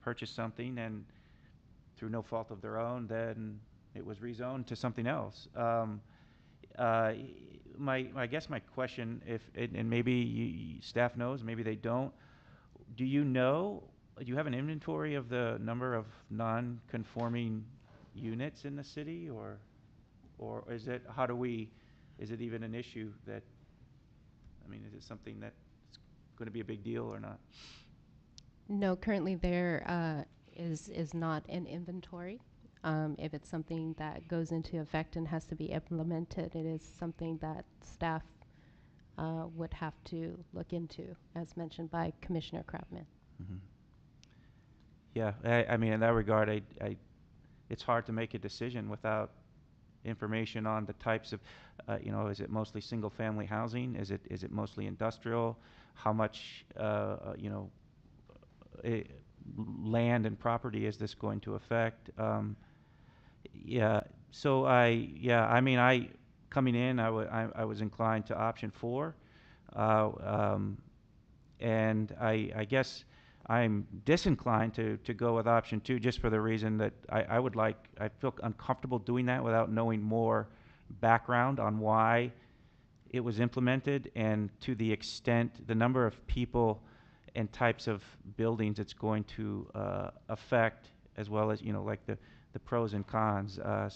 purchase something and through no fault of their own, then it was rezoned to something else. I guess my question, and maybe staff knows, maybe they don't, do you have an inventory of the number of non-conforming units in the city, or is it, is it even an issue that, I mean, is it something that's going to be a big deal or not? No, currently there is not an inventory. If it's something that goes into effect and has to be implemented, it is something that staff would have to look into, as mentioned by Commissioner Crabman. Mm-hmm. Yeah, I mean, in that regard, it's hard to make a decision without information on the types of, is it mostly single-family housing? Is it mostly industrial? How much, land and property is this going to affect? Yeah. So I mean, coming in, I was inclined to option 4, and I guess I'm disinclined to go with option 2, just for the reason that I feel uncomfortable doing that without knowing more background on why it was implemented, and to the extent, the number of people and types of buildings it's going to affect, as well as, like the pros and cons. I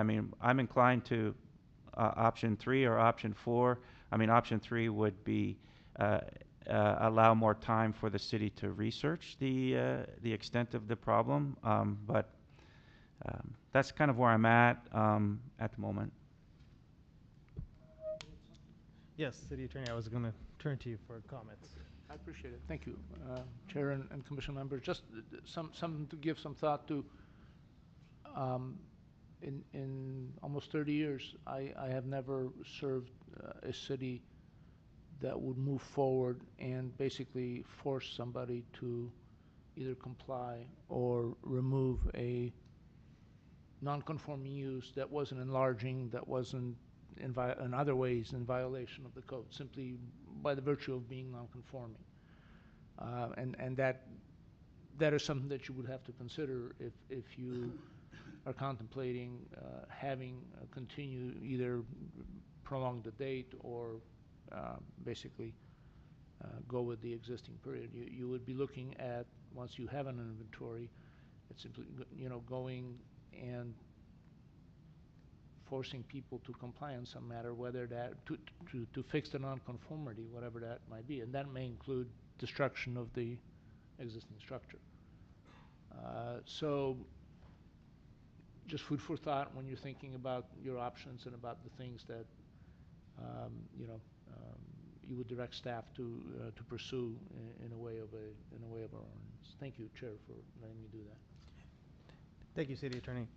mean, I'm inclined to option 3 or option 4. I mean, option 3 would be allow more time for the city to research the extent of the problem, but that's kind of where I'm at the moment. Yes, City Attorney, I was going to turn to you for comments. I appreciate it. Thank you, Chair and Commission members. Just something to give some thought to. In almost 30 years, I have never served a city that would move forward and basically force somebody to either comply or remove a non-conforming use that wasn't enlarging, that wasn't in other ways in violation of the code, simply by the virtue of being non-conforming. And that is something that you would have to consider if you are contemplating having continue either prolong the date or basically go with the existing period. You would be looking at, once you have an inventory, it's simply, going and forcing people to comply in some matter, whether that, to fix the nonconformity, whatever that might be. And that may include destruction of the existing structure. So just food for thought when you're thinking about your options and about the things that, you would direct staff to pursue in a way of our ordinance. Thank you, Chair, for letting me do that. Thank you, City Attorney.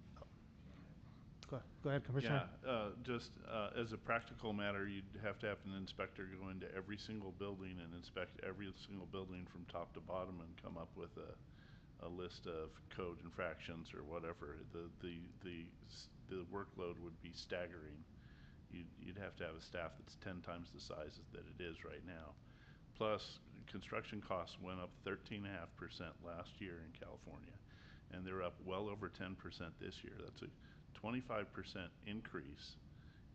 Go ahead, Commissioner. Yeah, just as a practical matter, you'd have to have an inspector go into every single building and inspect every single building from top to bottom and come up with a list of code infractions or whatever. The workload would be staggering. You'd have to have a staff that's 10 times the size that it is right now. Plus, construction costs went up 13.5% last year in California, and they're up well over 10% this year. That's a 25% increase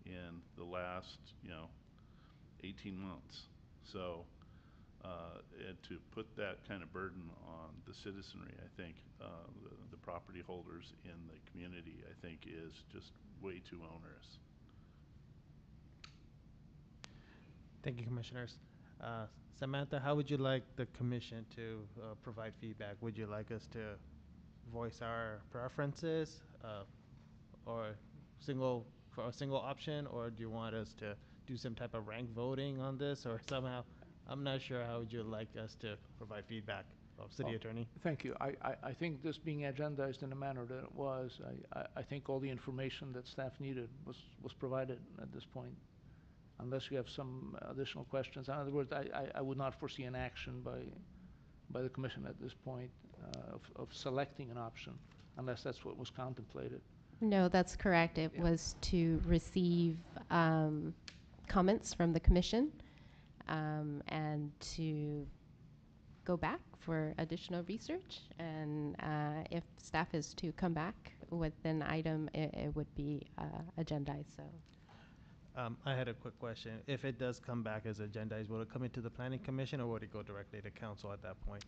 in the last, 18 months. So, and to put that kind of burden on the citizenry, I think the property holders in the community, I think, is just way too onerous. Thank you, Commissioners. Samantha, how would you like the Commission to provide feedback? Would you like us to voice our preferences or for a single option, or do you want us to do some type of rank voting on this, or somehow? I'm not sure how would you like us to provide feedback. City Attorney. Thank you. I think this being agendized in the manner that it was, I think all the information that staff needed was provided at this point, unless you have some additional questions. In other words, I would not foresee an action by the Commission at this point of selecting an option, unless that's what was contemplated. No, that's correct. It was to receive comments from the Commission and to go back for additional research. And if staff is to come back with an item, it would be agendized. So. I had a quick question. If it does come back as agendized, will it come into the Planning Commission, or would it go directly to Council at that point?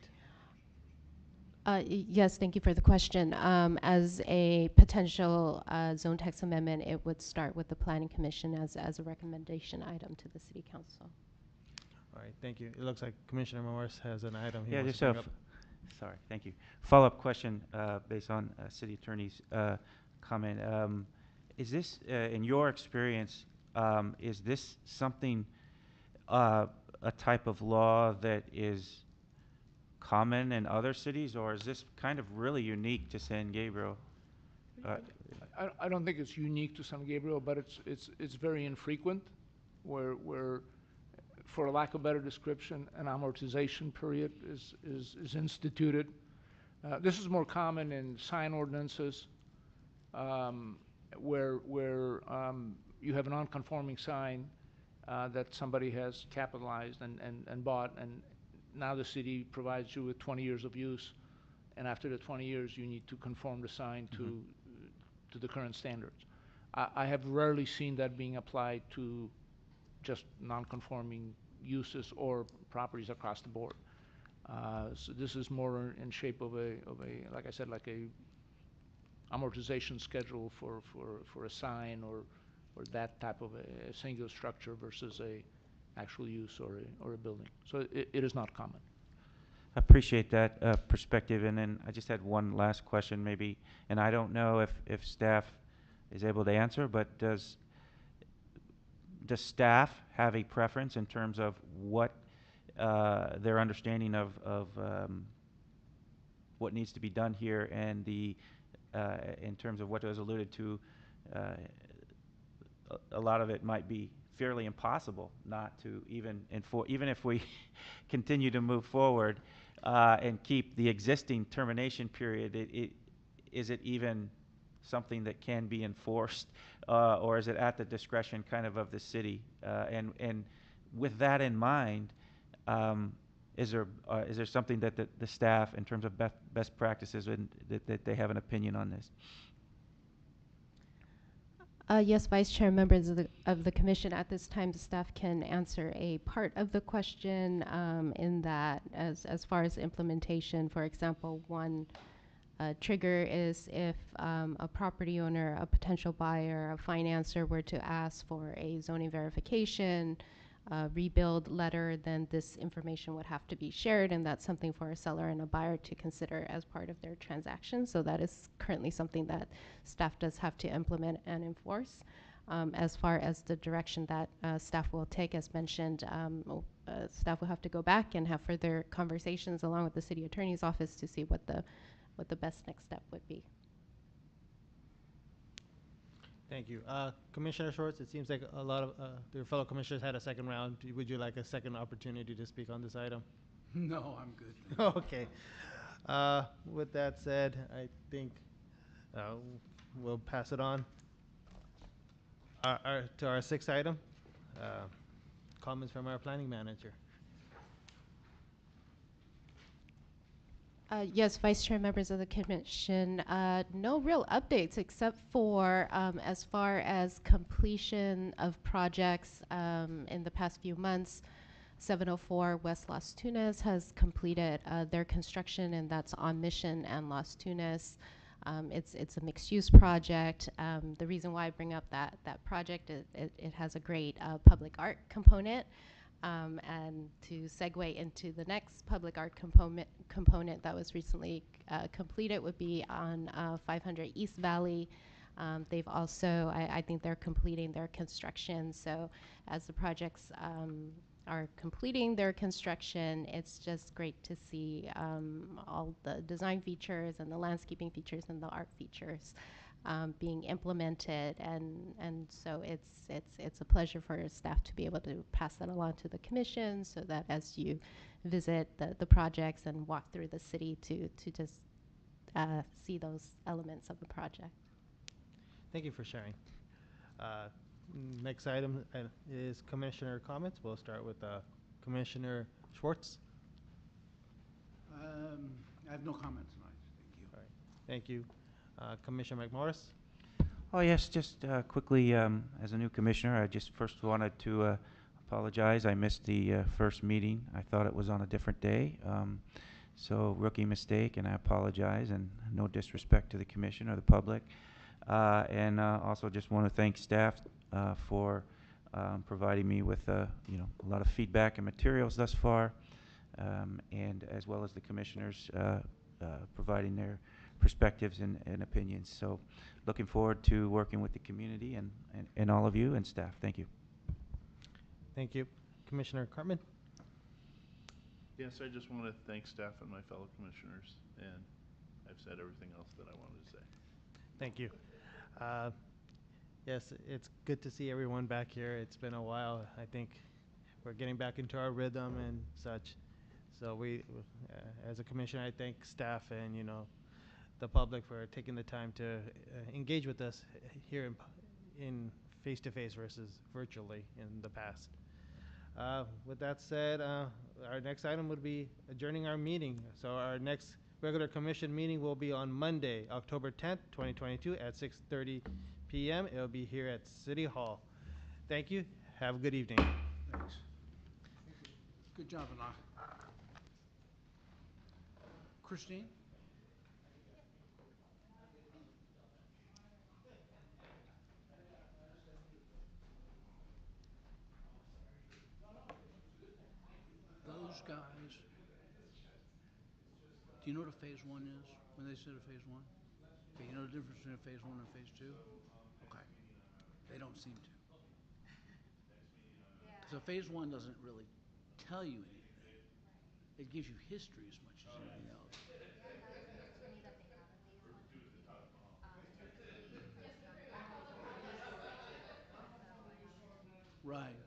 Yes, thank you for the question. As a potential zone text amendment, it would start with the Planning Commission as a recommendation item to the City Council. All right, thank you. It looks like Commissioner Morris has an item he Yeah, wants just to bring up. sorry, thank you. Follow-up question based on City Attorney's comment. Is this, in your experience, is this something, a type of law that is common in other cities, or is this kind of really unique to San Gabriel? I don't think it's unique to San Gabriel, but it's very infrequent, where for lack of better description, an amortization period is instituted. This is more common in sign ordinances, where you have a non-conforming sign that somebody has capitalized and bought, and now the city provides you with 20 years of use, and after the 20 years you need to conform the sign to the current standards. I have rarely seen that being applied to just non-conforming uses or properties across the board. So this is more in shape of a like I said, like a amortization schedule for a sign or that type of a single structure versus a actual use or a building. So it is not common. I appreciate that perspective. And then I just had one last question maybe, and I don't know if staff is able to answer, but does staff have a preference in terms of what their understanding of what needs to be done here, and the in terms of what was alluded to, a lot of it might be fairly impossible not to even if we continue to move forward and keep the existing termination period. Is it even something that can be enforced, or is it at the discretion kind of the city? And with that in mind, is there something that the staff, in terms of best practices, that they have an opinion on this? Yes, Vice Chair, members of the commission, at this time, the staff can answer a part of the question in that as far as implementation, for example, one trigger is if a property owner, a potential buyer, a financer were to ask for a zoning verification, rebuild letter, then this information would have to be shared, and that's something for a seller and a buyer to consider as part of their transaction. So that is currently something that staff does have to implement and enforce. As far as the direction that staff will take, as mentioned, staff will have to go back and have further conversations along with the city attorney's office to see what the best next step would be. Thank you. Commissioner Schwartz, it seems like a lot of your fellow commissioners had a second round. Would you like a second opportunity to speak on this item? No, I'm good. Okay. With that said, I think we'll pass it on. To our sixth item, comments from our planning manager. Yes, Vice Chair, members of the commission, no real updates except for as far as completion of projects in the past few months. 704 West Las Tunas has completed their construction, and that's on Mission and Las Tunas. It's a mixed-use project. The reason why I bring up that project is it has a great public art component. And to segue into the next public art component that was recently completed would be on 500 East Valley. They've also, I think they're completing their construction. So as the projects are completing their construction, it's just great to see all the design features and the landscaping features and the art features being implemented, and so it's a pleasure for staff to be able to pass that along to the commission, so that as you visit the projects and walk through the city to just see those elements of the project. Thank you for sharing. Next item is commissioner comments. We'll start with Commissioner Schwartz. I have no comment tonight. Thank you. All right. Thank you. Commissioner McMorris. Oh, yes, just quickly, as a new commissioner, I just first wanted to apologize. I missed the first meeting. I thought it was on a different day. So rookie mistake, and I apologize, and no disrespect to the commission or the public. And also just want to thank staff for providing me with a lot of feedback and materials thus far, and as well as the commissioners providing their perspectives and opinions. So looking forward to working with the community and all of you and staff. Thank you. Thank you. Commissioner Cartman. Yes, I just want to thank staff and my fellow commissioners, and I've said everything else that I wanted to say. Thank you. Yes, it's good to see everyone back here. It's been a while. I think we're getting back into our rhythm and such. So we, as a commissioner, I thank staff and the public for taking the time to engage with us here in face-to-face versus virtually in the past. With that said, our next item would be adjourning our meeting. So our next regular commission meeting will be on Monday, October 10th, 2022 at 6:30 p.m. It'll be here at City Hall. Thank you. Have a good evening. Thanks. Good job, Anna. Christine? Those guys, do you know what a phase one is when they said a phase one? Okay, you know the difference between a phase one and phase two? Okay. They don't seem to. So phase one doesn't really tell you anything. It gives you history as much as anything else. Right.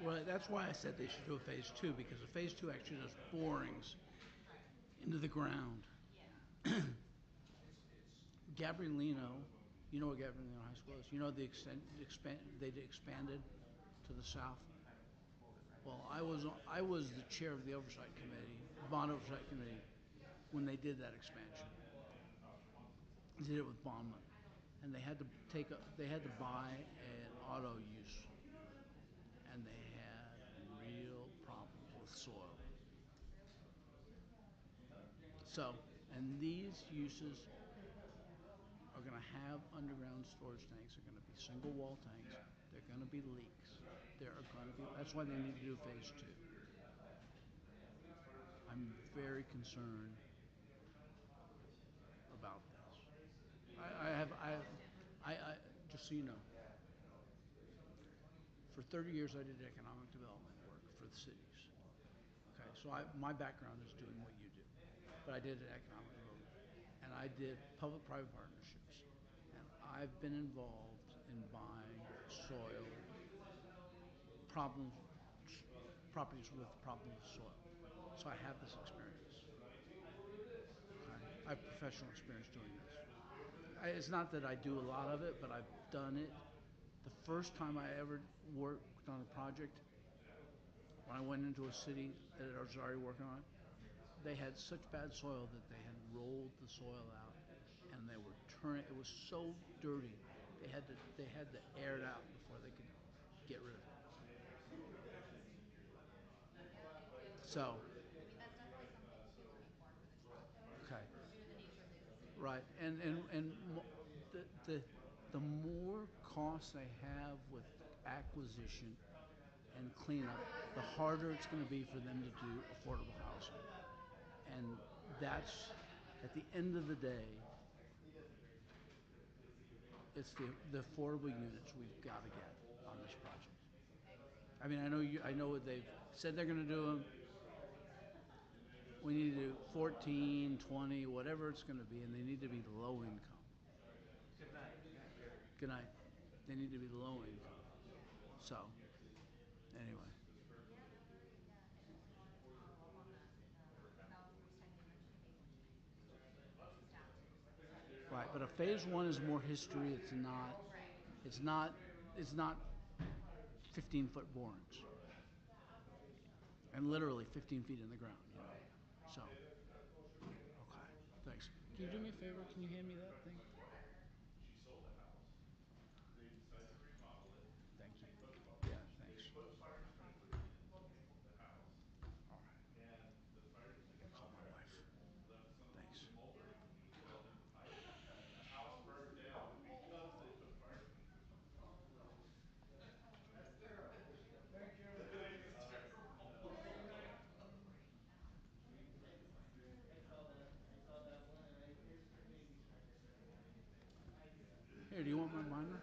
Well, that's why I said they should do a phase two, because a phase two actually does borings into the ground. Gabrielino, you know what Gabrielino High School is? You know they expanded to the south. Well, I was the chair of the oversight committee, bond oversight committee, when they did that expansion. They did it with bond money, and they had to buy an auto use, and they had real problems with soil. So, and these uses are going to have underground storage tanks. They're going to be single wall tanks. They're going to be leaks. That's why they need to do phase 2. I'm very concerned about this. Just so you know, for 30 years I did economic development work for the cities. Okay, so my background is doing what you do, but I did economic development, and I did public-private partnerships, and I've been involved in buying soil properties with problems with soil. So I have this experience. I have professional experience doing this. It's not that I do a lot of it, but I've done it. The first time I ever worked on a project, when I went into a city that I was already working on, they had such bad soil that they had rolled the soil out, and they were it was so dirty, they had to air it out before they could get rid of it. So, okay, right, and the more costs they have with acquisition and cleanup, the harder it's going to be for them to do affordable housing. And that's, at the end of the day, it's the affordable units we've got to get on this project. I mean, I know what they've said they're going to do them. We need to do 14, 20, whatever it's going to be, and they need to be low income. Good night. Good night. They need to be low income. So, anyway. Right, but a phase 1 is more history. It's not 15-foot borings. And literally 15 feet in the ground, you know. So, okay, thanks. Can you do me a favor? Can you hand me that thing? She sold the house. They decided to remodel it. Thank you. They Yeah, thanks. put fire sprinklers in the house. All right. And the fire Call my wife. left some Thanks. smoldering well in the pipe, and the house burned down because they put fire sprinklers on the house. That's terrible. Thank you. It is terrible. Here, do you want my binder?